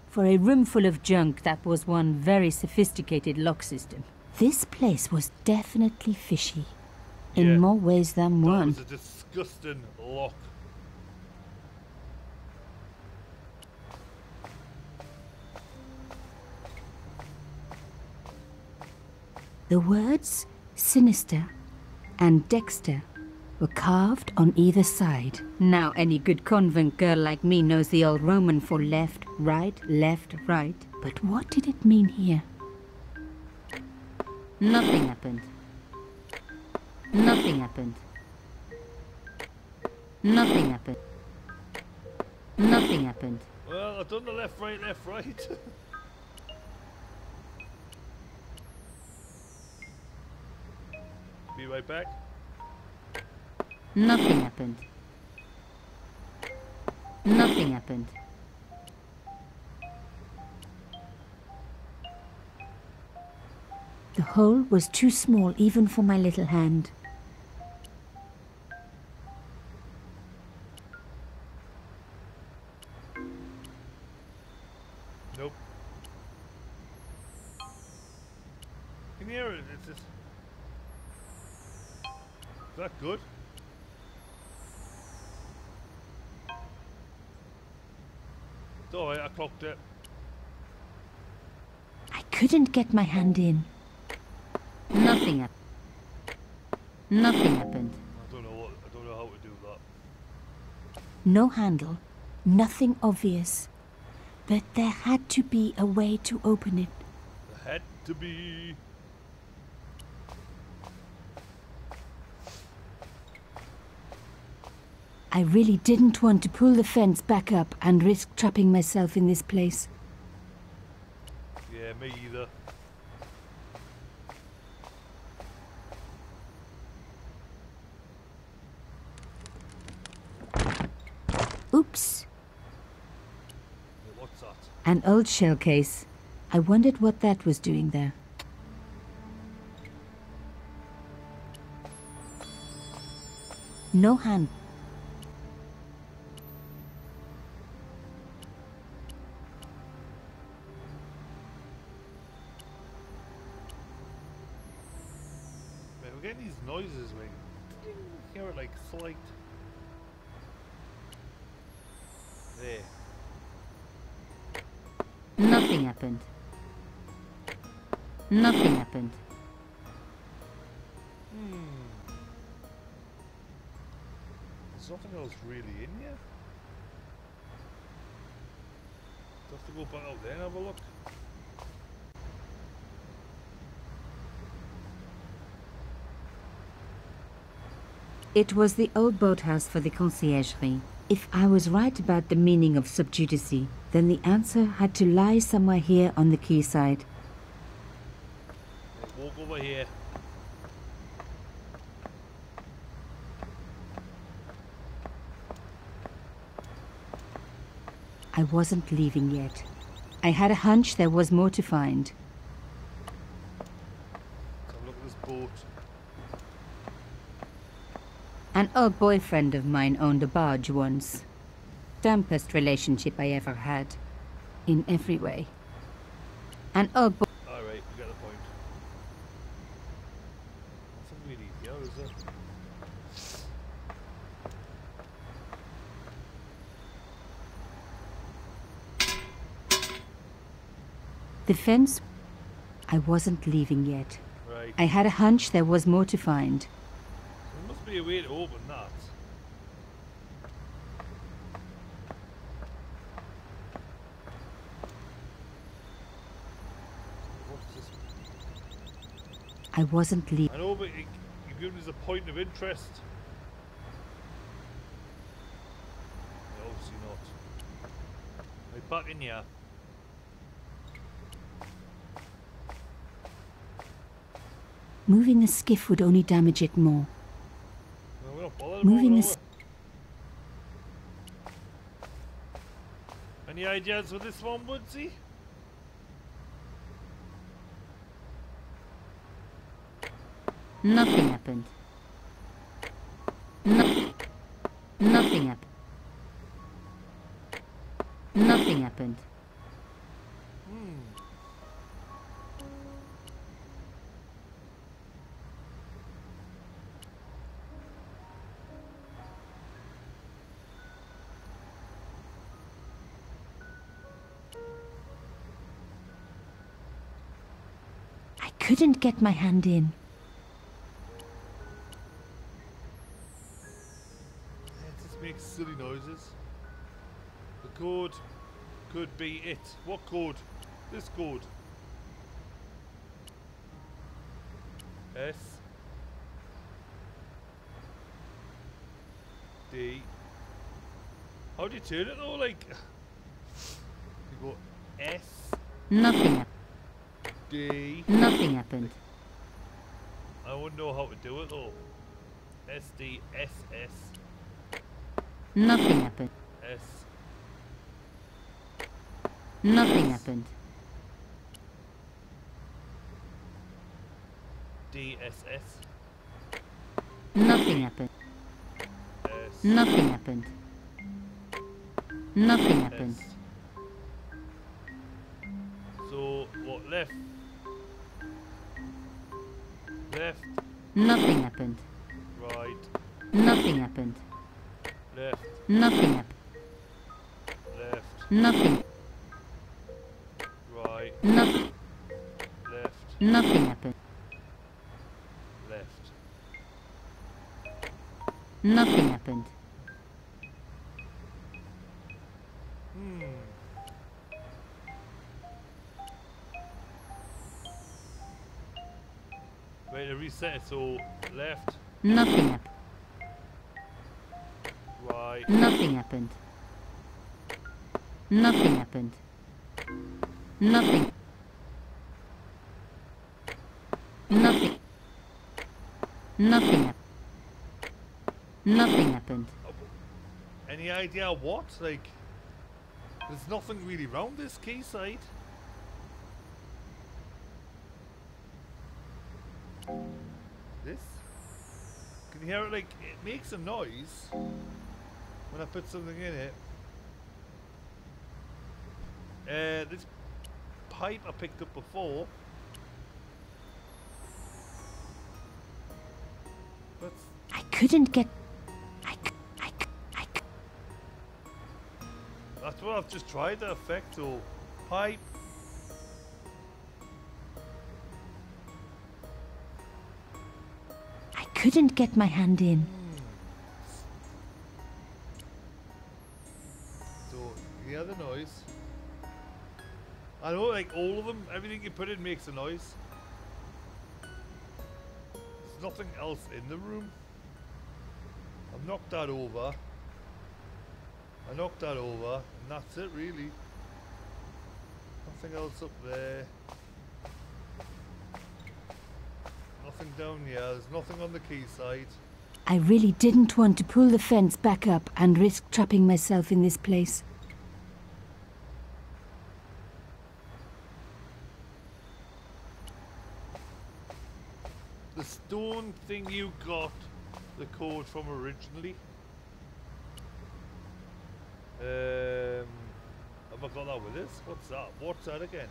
For a room full of junk, that was one very sophisticated lock system. This place was definitely fishy. In Yeah. more ways than That one. was a disgusting lock. The words sinister and Dexter were carved on either side. Now any good convent girl like me knows the old Roman for left, right. But what did it mean here? Nothing happened. Nothing happened. Nothing happened. Nothing happened. Well, I've done the left, right. Be right back. Nothing happened. Nothing happened. The hole was too small even for my little hand. Nope. Can you hear it? It's just... Is that good? It's alright, I clocked it. I couldn't get my hand in. Nothing happened. Nothing happened. I don't know how to do that. No handle. Nothing obvious. But there had to be a way to open it. There had to be. I really didn't want to pull the fence back up and risk trapping myself in this place. Yeah, me either. Oops. Yeah, what's that? An old shell case. I wondered what that was doing there. No hand. Man, we're getting these noises, man. Hear it like slight. There. Nothing happened. Nothing happened. There's nothing else really in here. Do I have to go back out there and have a look? It was the old boathouse for the conciergerie. If I was right about the meaning of subjudice, then the answer had to lie somewhere here on the quayside. Walk over here. I wasn't leaving yet. I had a hunch there was more to find. Let's have a look at this boat. An old boyfriend of mine owned a barge once. Dampest relationship I ever had. In every way. An old boy. Alright, we got the point. Nothing really here, is there? The fence. I wasn't leaving yet. Right. I had a hunch there was more to find. There must be a way to open that. What's this? I wasn't leaving. I know, but you've given us a point of interest. No, obviously not. Right, back in here. Moving the skiff would only damage it more. No, we're not bothered Moving about the it, ideas with this one, Woodsy? Nothing happened. Nothing happened. Nothing happened. I couldn't get my hand in. It just makes silly noises. The code could be it. What code? This code. S D. How do you turn it though? Like you go S Nothing happened. D. Nothing happened. I wouldn't know how to do it though. S D S S Nothing happened. S. Nothing happened. D S S Nothing happened. S. Nothing happened. Nothing happened. S. So what? Left. Left. Nothing happened. Right. Nothing happened. Left. Nothing happened. Left. Nothing. Right. Nothing. Left. Nothing happened. Left. Nothing happened. Wait, to reset it. So left. Nothing happened. Right. Nothing happened. Nothing happened. Nothing. Nothing. Nothing happened. Nothing happened. Any idea what? Like, there's nothing really round this quayside. This? Can you hear it? Like, it makes a noise when I put something in it. This pipe I picked up before. That's I couldn't get. That's what I've just tried the effect. So pipe. I couldn't get my hand in. So you hear the noise. I know, like all of them, everything you put in makes a noise. There's nothing else in the room. I've knocked that over. I knocked that over, and that's it really. Nothing else up there. Nothing down here. There's nothing on the quayside. I really didn't want to pull the fence back up and risk trapping myself in this place. The stone thing you got the code from originally. Have I got that with us? What's that? What's that again?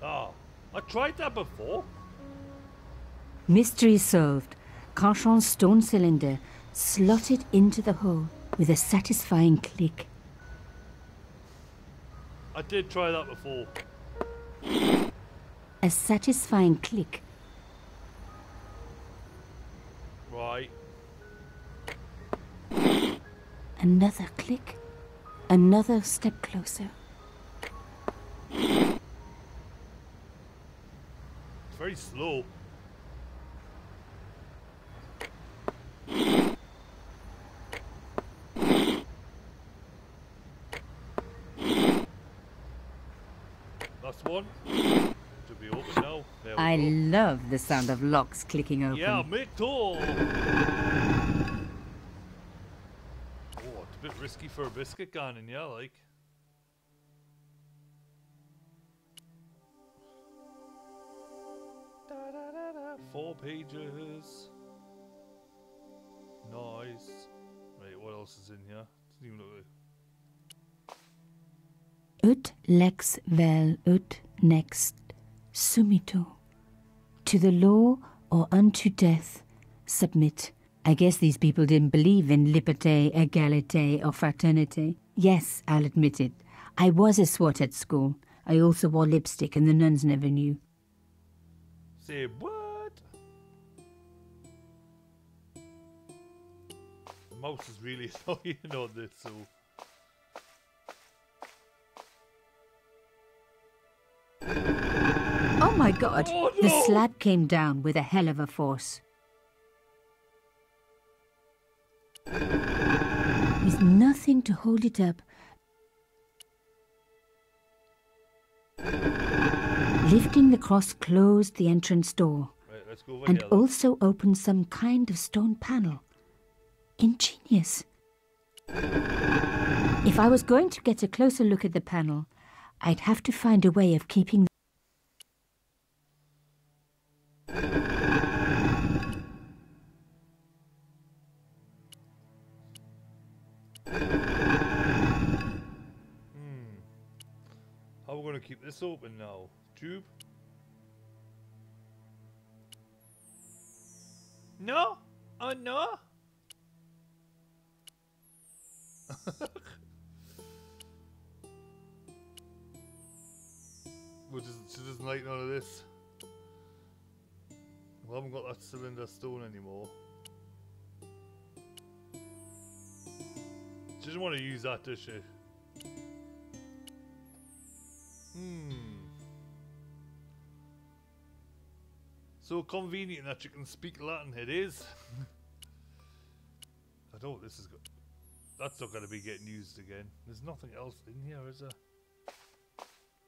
Ah, I tried that before. Mystery solved. Carchon's stone cylinder slotted into the hole with a satisfying click. I did try that before. A satisfying click. Right. Another click. Another step closer. It's very slow. That's one. To should be open now. There we I go. love the sound of locks clicking open. Yeah, me too. Oh, it's a bit risky for a biscuit gun, yeah, like. Da, da, da, da. 4 pages. Nice. Right, what else is in here? Doesn't even look like. Ut lex vel ut next sumito. To the law or unto death submit. I guess these people didn't believe in liberté, égalité, or fraternity. Yes, I'll admit it. I was a swot at school. I also wore lipstick and the nuns never knew. Say what? The mouse is really annoying on this, so. Oh my god, Oh, the no! slab came down with a hell of a force. With nothing to hold it up. Lifting the cross closed the entrance door. Right, let's go over And here. Then. also opened some kind of stone panel. Ingenious. If I was going to get a closer look at the panel, I'd have to find a way of keeping... How are we going to keep this open now? Tube? No? Oh no? She doesn't like none of this. We haven't got that cylinder stone anymore. She doesn't want to use that, does she? So convenient that you can speak Latin, it is. I don't. This is good. That's not going to be getting used again. There's nothing else in here, is there?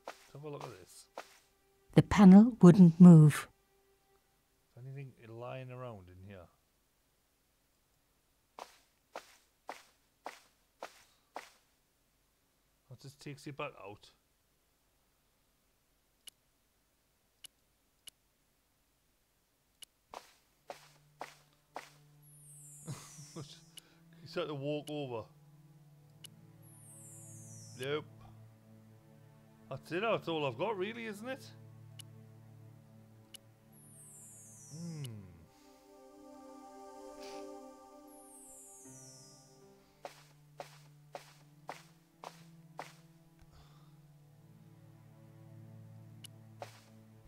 Let's have a look at this. The panel wouldn't move. Anything lying around in here? That just takes you back out. You start to walk over. Nope. That's it. That's all I've got, really, isn't it?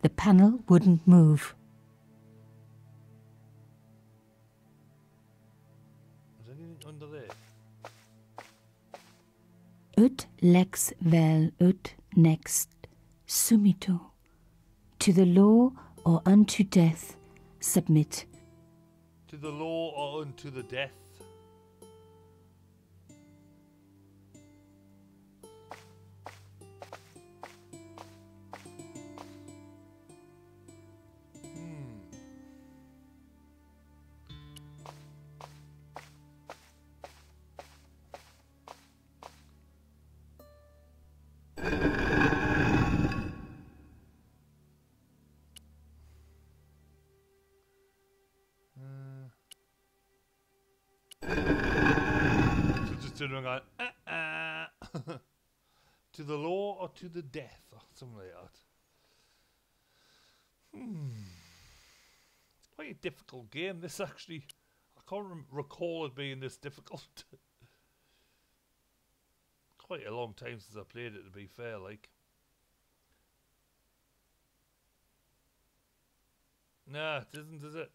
The panel wouldn't move. Is anything under there? Ut lex vel ut next sumito. To the law or unto death submit. To the law or unto the death? Turn around and go, to the law or to the death, or something like that. Quite a difficult game, this actually. I can't recall it being this difficult. Quite a long time since I played it, to be fair, like. Nah, it isn't, is it?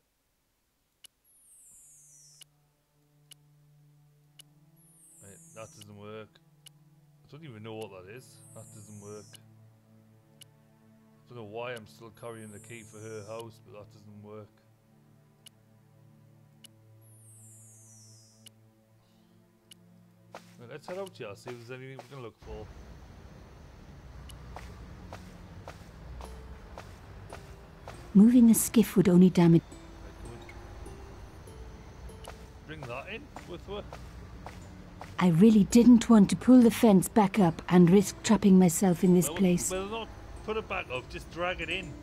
That doesn't work. I don't even know what that is. That doesn't work. I don't know why I'm still carrying the key for her house, but that doesn't work. Well, let's head out here, see if there's anything we can look for. Moving a skiff would only damage... Bring that in with her. I really didn't want to pull the fence back up and risk trapping myself in this place. Well, not put it back up, just drag it in.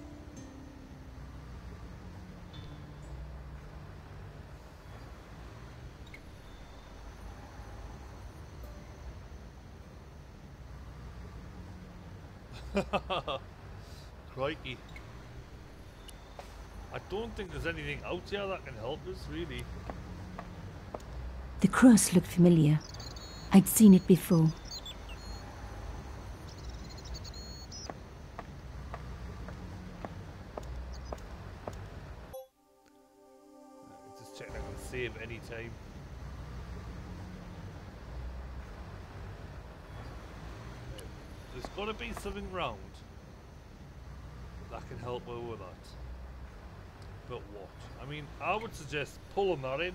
Crikey. I don't think there's anything out here that can help us, really. The cross looked familiar. I'd seen it before. Just check I can save any time. There's got to be something round that can help her with that. But what? I mean, I would suggest pulling that in.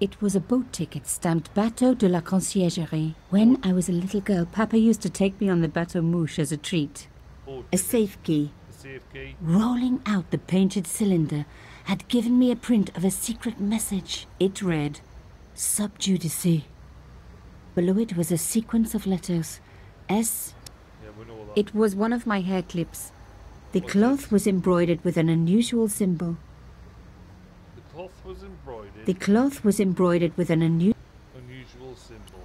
It was a boat ticket stamped Bateau de la Conciergerie. When I was a little girl, Papa used to take me on the Bateau Mouche as a treat. A safe key. A safe key. Rolling out the painted cylinder had given me a print of a secret message. It read, Sub Judice. Below it was a sequence of letters. S. Yeah, we know that. It was one of my hair clips. The cloth was embroidered with an unusual symbol. The cloth was embroidered. The cloth was embroidered with an unusual symbol.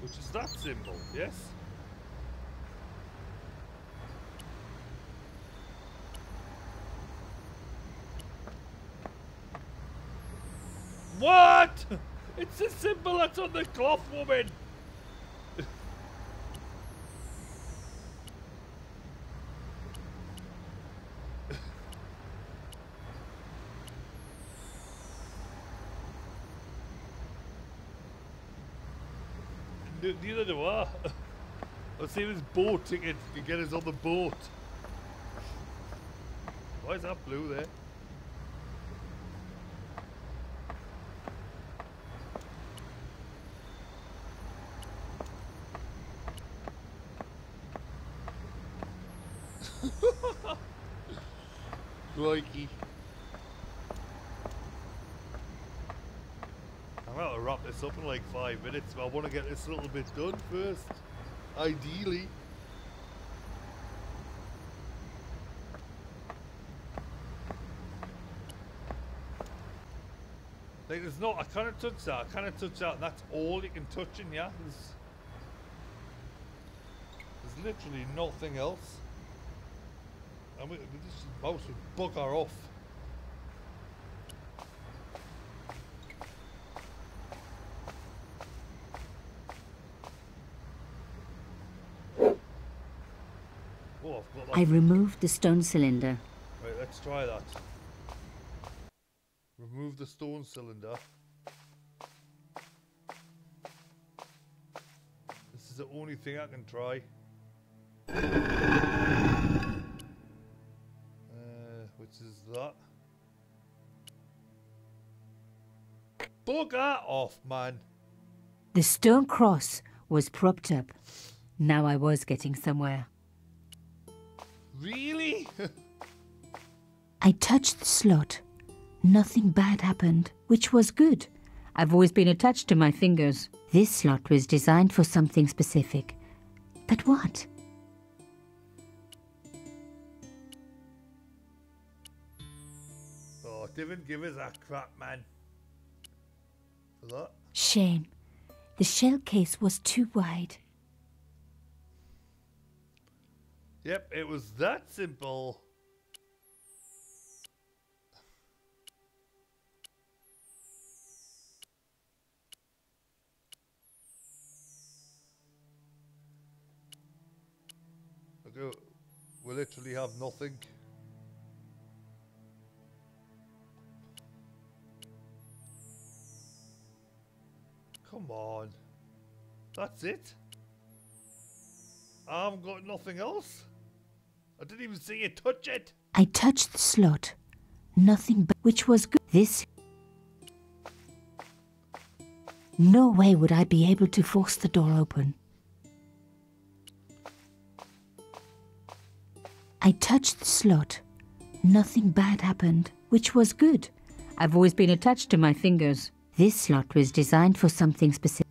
Which is that symbol, yes? What? It's a symbol that's on the cloth, woman. Neither do I. Let's see this boat ticket to get us on the boat. Why is that blue there? Crikey. I'm about to wrap this up in like 5 minutes, but I want to get this a little bit done first. Ideally. Like there's not, I can't touch that, I can't touch that, and that's all you can touch in here. There's literally nothing else. I mean, this mouse would bugger off. Oh, I've got that. I removed the stone cylinder. Right, let's try that. Remove the stone cylinder. This is the only thing I can try. Which is that. Bugger off, man. The stone cross was propped up. Now I was getting somewhere. Really? I touched the slot. Nothing bad happened, which was good. I've always been attached to my fingers. This slot was designed for something specific. But what? Oh, didn't give us that crap, man. For that? Shame. The shell case was too wide. Yep, it was that simple. Okay, we literally have nothing. Come on. That's it? I haven't got nothing else? I didn't even see you touch it. I touched the slot. Nothing but which was good. This. No way would I be able to force the door open. I touched the slot. Nothing bad happened, which was good. I've always been attached to my fingers. This slot was designed for something specific.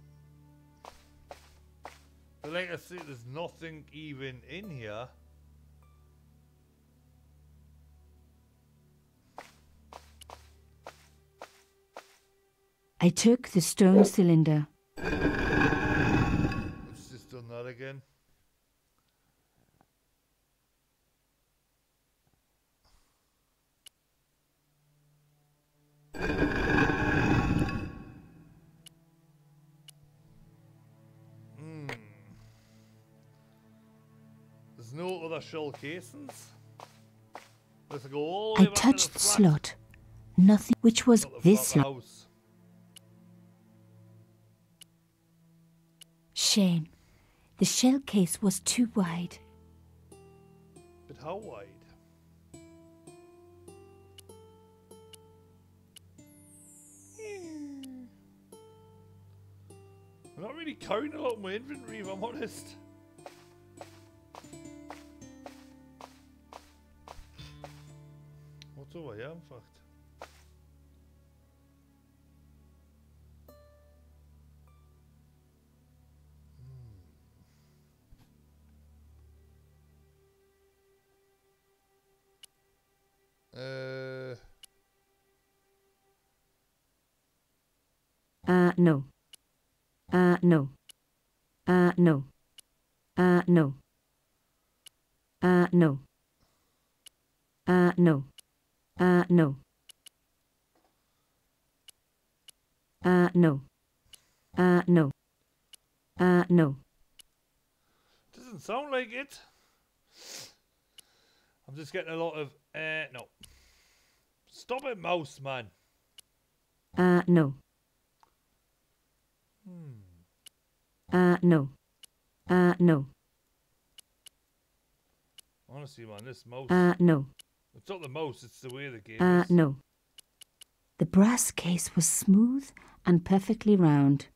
Like I say, there's nothing even in here. I took the stone cylinder. Let's just done that again. There's no other shell casings. Let's go all the way I back to touched the the flat. slot. Nothing, which was Not the this flat slot. house. Shame. The shell case was too wide. But how wide? I'm not really carrying a lot of my inventory, if I'm honest. What's over here, in fact? No. No. No. No. No. No. No. No. No. No. Doesn't sound like it. I'm just getting a lot of, no. Stop it, mouse, man. No. No. No. Honestly, man, this mouse. No. It's not the mouse, it's the way the game is. No. The brass case was smooth and perfectly round.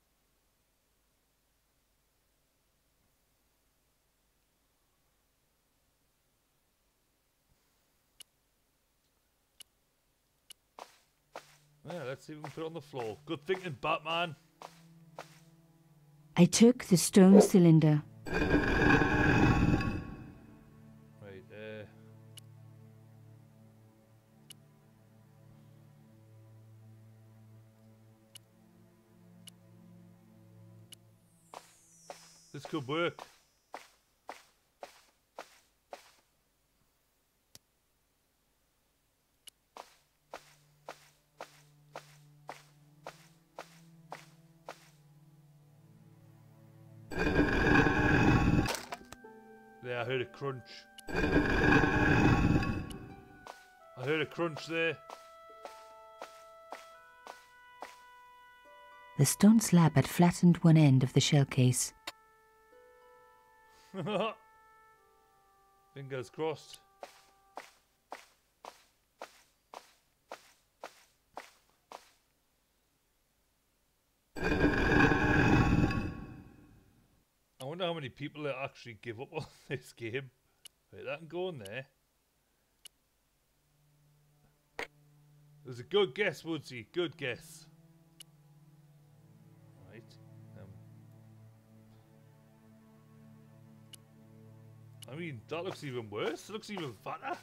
Yeah, let's see if we can put it on the floor. Good thinking, Batman. I took the stone cylinder. Right, this could work. There, I heard a crunch. I heard a crunch there. The stone slab had flattened one end of the shell case. Fingers crossed. I wonder how many people that actually give up on this game. Wait, that can go in there. It was a good guess, Woodsy. Good guess. Right. I mean, that looks even worse. It looks even fatter.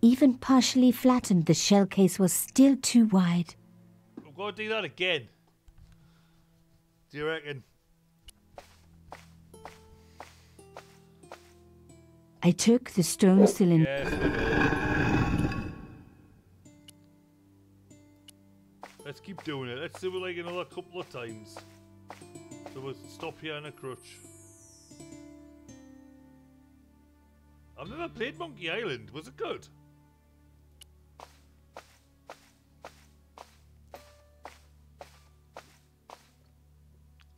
Even partially flattened, the shell case was still too wide. I've got to do that again. Do you reckon? I took the stone cylinder. Yes, we know. Let's keep doing it. Let's do it like another couple of times. So we'll stop here on a crutch. I've never played Monkey Island. Was it good?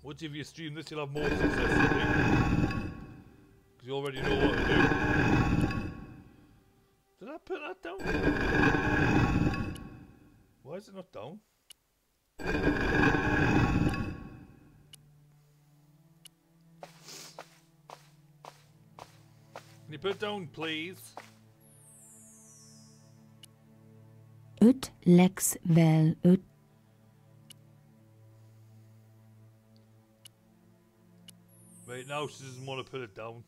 Once if you stream this, you'll have more success than me. Because you already know what to do. Did I put that down? Why is it not down? you put it down, please? Ut lex vel ut. Right now, she doesn't want to put it down.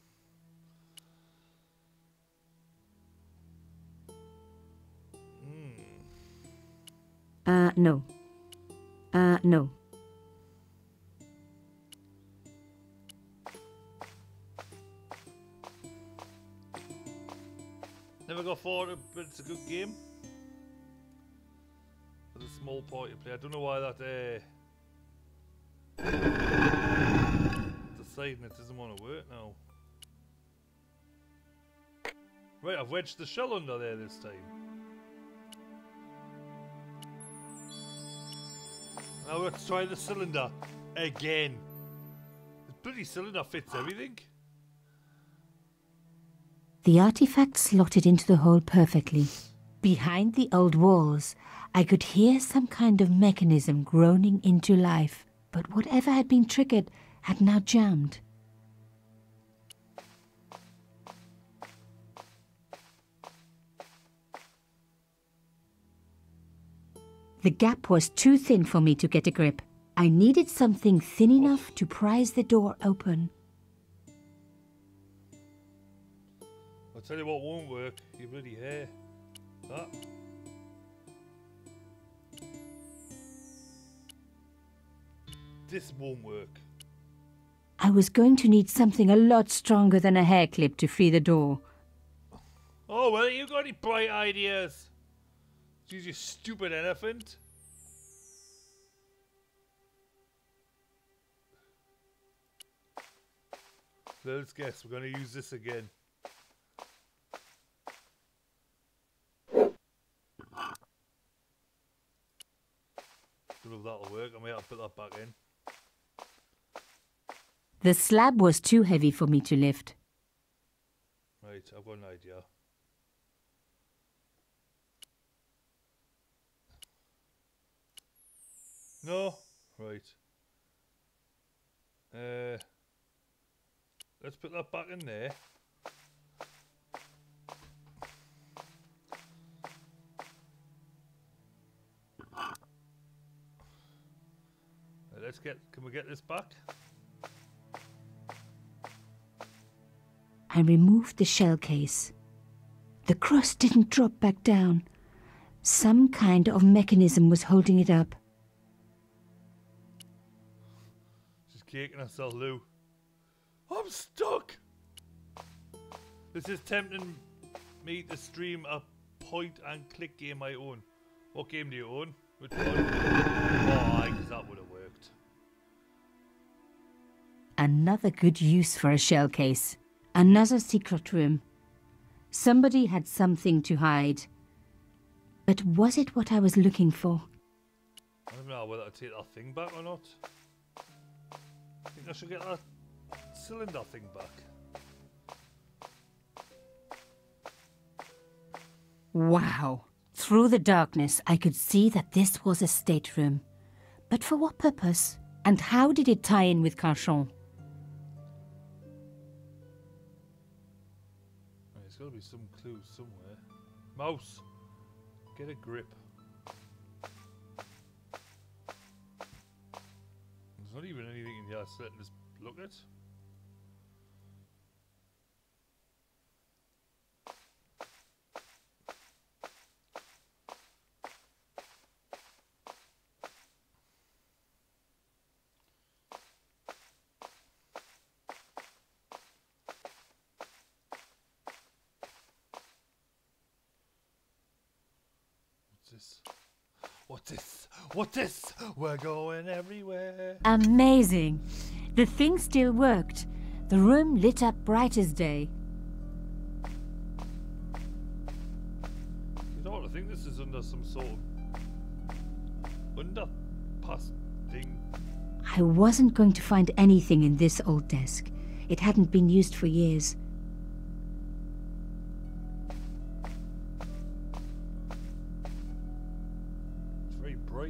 No. No. Never got forward, but it's a good game. For the small party play. I don't know why that deciding it doesn't want to work now. Right, I've wedged the shell under there this time. Now let's try the cylinder again. The bloody cylinder fits everything. The artifact slotted into the hole perfectly. Behind the old walls, I could hear some kind of mechanism groaning into life, but whatever had been triggered had now jammed. The gap was too thin for me to get a grip. I needed something thin enough to prise the door open. I'll tell you what won't work, your bloody hair. That. This won't work. I was going to need something a lot stronger than a hair clip to free the door. Oh, well, you got any bright ideas? Use your stupid elephant. Let's guess, we're going to use this again. Don't know if that'll work. I may have to put that back in. The slab was too heavy for me to lift. Right, I've got an idea. No? Right. Let's put that back in there. Can we get this back? I removed the shell case. The cross didn't drop back down. Some kind of mechanism was holding it up. She's kicking herself, Lou. I'm stuck! This is tempting me to stream a point and click game I own. What game do you own? Which one? Why? Because that would have worked. Another good use for a shell case. Another secret room. Somebody had something to hide. But was it what I was looking for? I don't know whether to take that thing back or not. I think I should get that cylinder thing back. Wow. Through the darkness, I could see that this was a stateroom. But for what purpose? And how did it tie in with Carchon? There's got to be some clue somewhere. Mouse, get a grip. There's not even anything in here, so let's look at. What's this? What's this? We're going everywhere. Amazing. The thing still worked. The room lit up bright as day. You know, I think this is under some sort of underpass thing. I wasn't going to find anything in this old desk. It hadn't been used for years.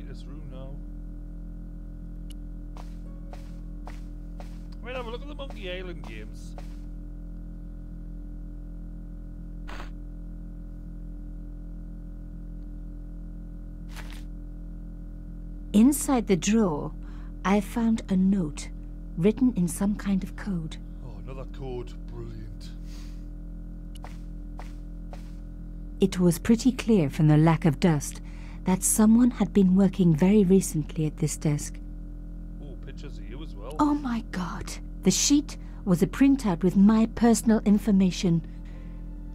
This room now. Right, have a look at the Monkey Island games. Inside the drawer, I found a note written in some kind of code. Oh, another code. Brilliant. It was pretty clear from the lack of dust that someone had been working very recently at this desk. Oh, pictures of you as well. Oh my God. The sheet was a printout with my personal information.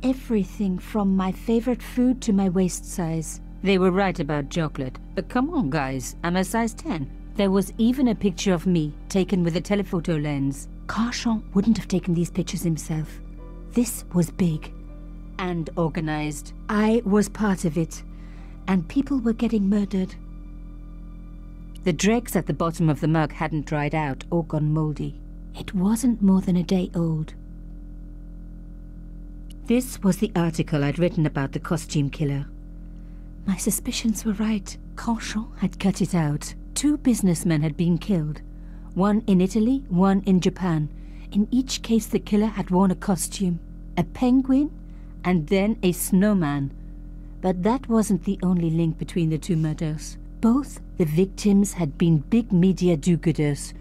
Everything from my favorite food to my waist size. They were right about chocolate, but come on guys, I'm a size 10. There was even a picture of me, taken with a telephoto lens. Carchon wouldn't have taken these pictures himself. This was big and organized. I was part of it, and people were getting murdered. The dregs at the bottom of the mug hadn't dried out or gone moldy. It wasn't more than a day old. This was the article I'd written about the costume killer. My suspicions were right. Carchon had cut it out. 2 businessmen had been killed. One in Italy, one in Japan. In each case the killer had worn a costume. A penguin and then a snowman. But that wasn't the only link between the 2 murders. Both the victims had been big media do-gooders,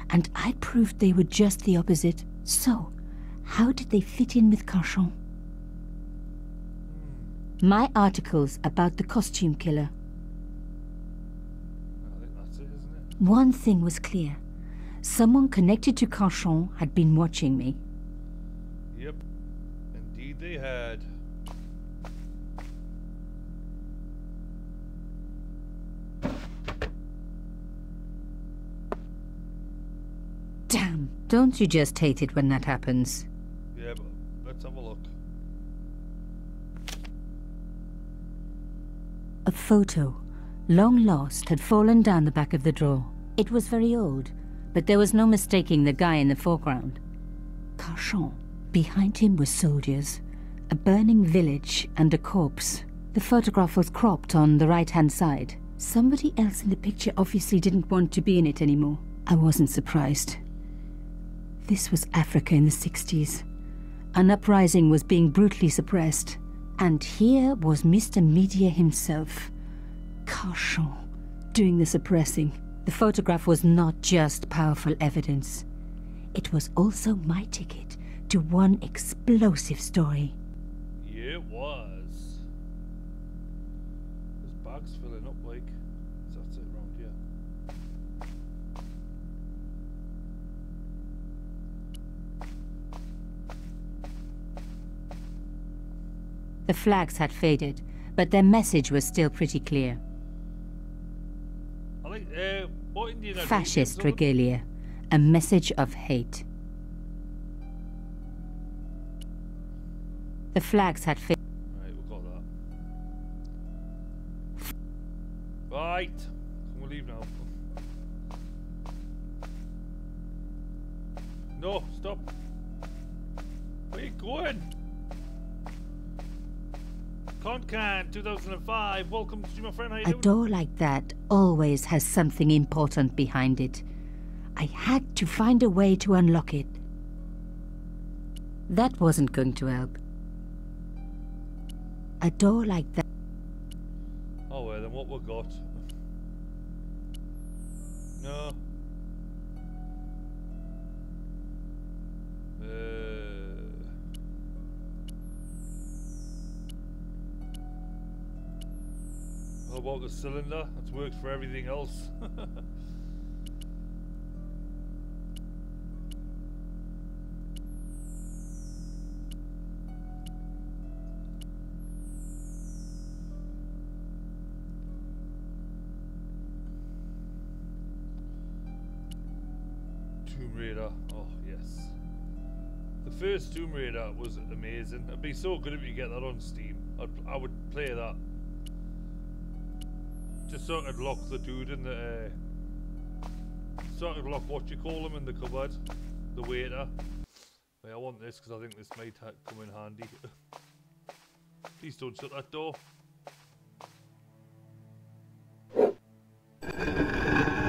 and I proved they were just the opposite. So, how did they fit in with Carchon? My articles about the costume killer. I think that's it, isn't it? One thing was clear. Someone connected to Carchon had been watching me. Yep. Indeed they had. Damn, don't you just hate it when that happens? Yeah, but let's have a look. A photo, long lost, had fallen down the back of the drawer. It was very old, but there was no mistaking the guy in the foreground. Carchon. Behind him were soldiers, a burning village and a corpse. The photograph was cropped on the right-hand side. Somebody else in the picture obviously didn't want to be in it anymore. I wasn't surprised. This was Africa in the 60s. An uprising was being brutally suppressed. And here was Mr. Media himself, Carchon, doing the suppressing. The photograph was not just powerful evidence. It was also my ticket to one explosive story. Yeah, it was. This bag's filling up like... That's it around here. The flags had faded, but their message was still pretty clear. I like, what Indian are Fascist Indians, regalia, a message of hate. The flags had faded. Right, we've got that. Right, we'll leave now. No, stop. Where are you going? Concan 2005, welcome to my friend. How you A doing? door like that always has something important behind it. I had to find a way to unlock it. That wasn't going to help. A door like that. Oh well, then what we got? No. How about the cylinder? That's worked for everything else. Tomb Raider. Oh, yes. The first Tomb Raider was amazing. It'd be so good if you get that on Steam. I would play that. Just so I could lock the dude in the... so I could lock what you call him in the cupboard. The waiter. Wait, I want this because I think this might come in handy. Please don't shut that door.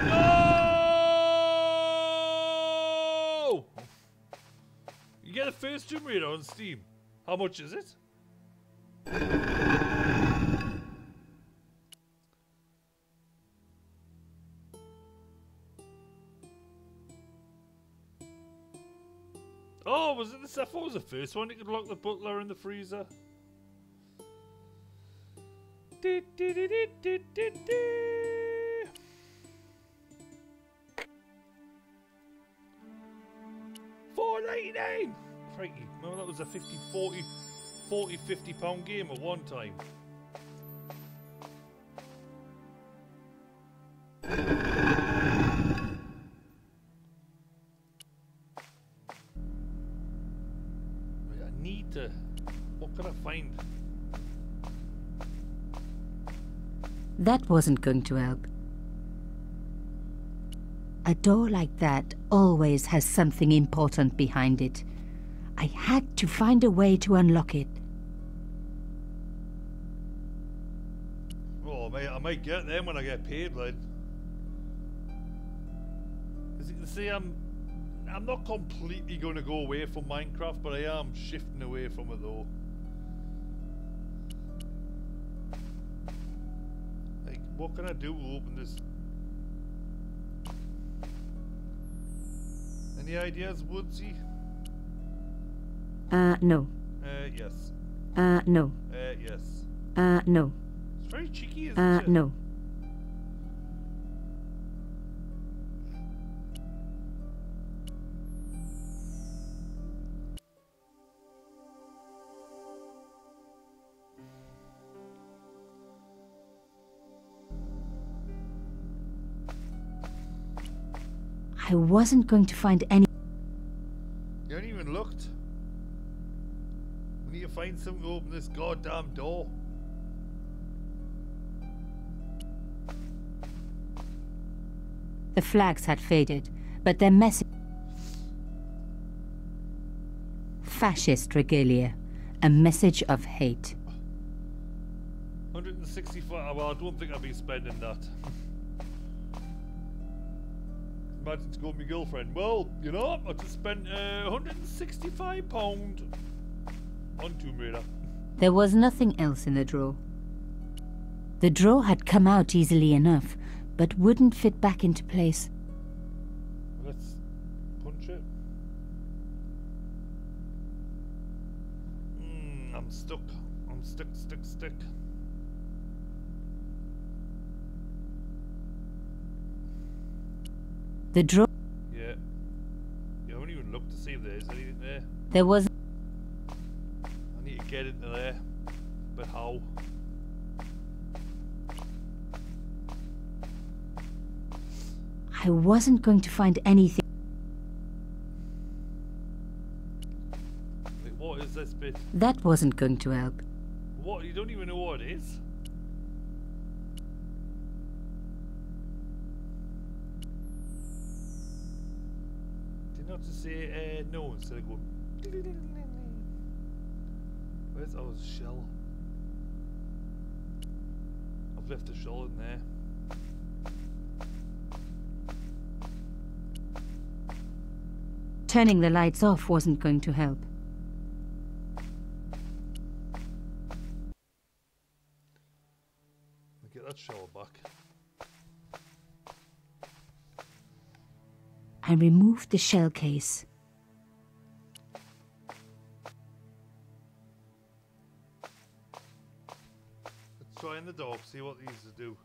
No! You get a first Tomb Raider on Steam. How much is it? was it the I thought it was the first one. You could lock the butler in the freezer. $4.99. Crikey, remember that was a 50 game at one time. Right, I need to. What can I find? That wasn't going to help. A door like that always has something important behind it. I had to find a way to unlock it. Oh, I might get them when I get paid, lad. As you can see, I'm not completely going to go away from Minecraft, but I am shifting away from it though. Like, what can I do to open this? Any ideas, Woodsy? No. Yes. No. Yes. No. It's very cheeky, isn't it? No. I wasn't going to find any. You haven't even looked. We need to find something to open this goddamn door. The flags had faded, but their message. Fascist regalia, a message of hate. 165. Well, I don't think I'll be spending that. Imagine to go with my girlfriend. Well, you know, I just spent £165 on Tomb Raider. There was nothing else in the drawer. The drawer had come out easily enough, but wouldn't fit back into place. Let's punch it. I'm stuck. I'm stuck. The drawer. Yeah. You haven't even looked to see if there's anything there. There was. I need to get into there. But how? I wasn't going to find anything. Wait, what is this bit? That wasn't going to help. What? You don't even know what it is? Did not to say no instead of going. Where's our shell? I've left a shell in there. Turning the lights off wasn't going to help. Get that shell back. I removed the shell case. Let's try in the dark, see what these do.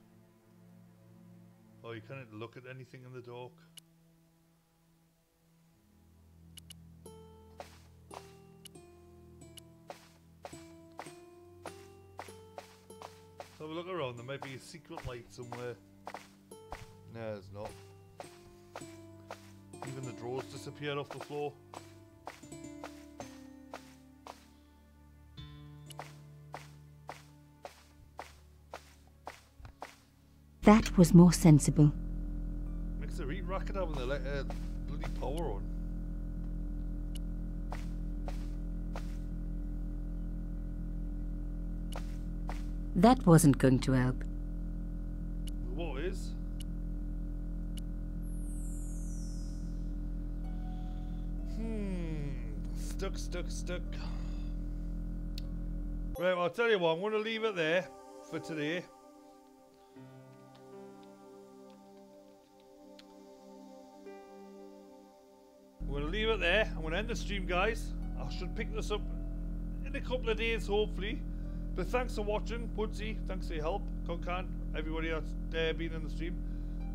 Oh, you can't look at anything in the dark. Have a look around, there might be a secret light somewhere. No, there's not. Even the drawers disappeared off the floor. That was more sensible. Makes a real racket having the bloody power on. That wasn't going to help. What is? Stuck. Right, well, I'll tell you what, I'm going to leave it there for today. I'm going to going to leave it there. I'm going to end the stream, guys. I should pick this up in a couple of days, hopefully. But thanks for watching. Woodsy, thanks for your help. Concan, everybody that's been in the stream.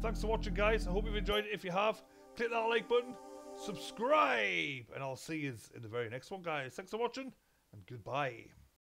Thanks for watching, guys. I hope you've enjoyed it. If you have, click that like button, subscribe, and I'll see you in the very next one, guys. Thanks for watching, and goodbye.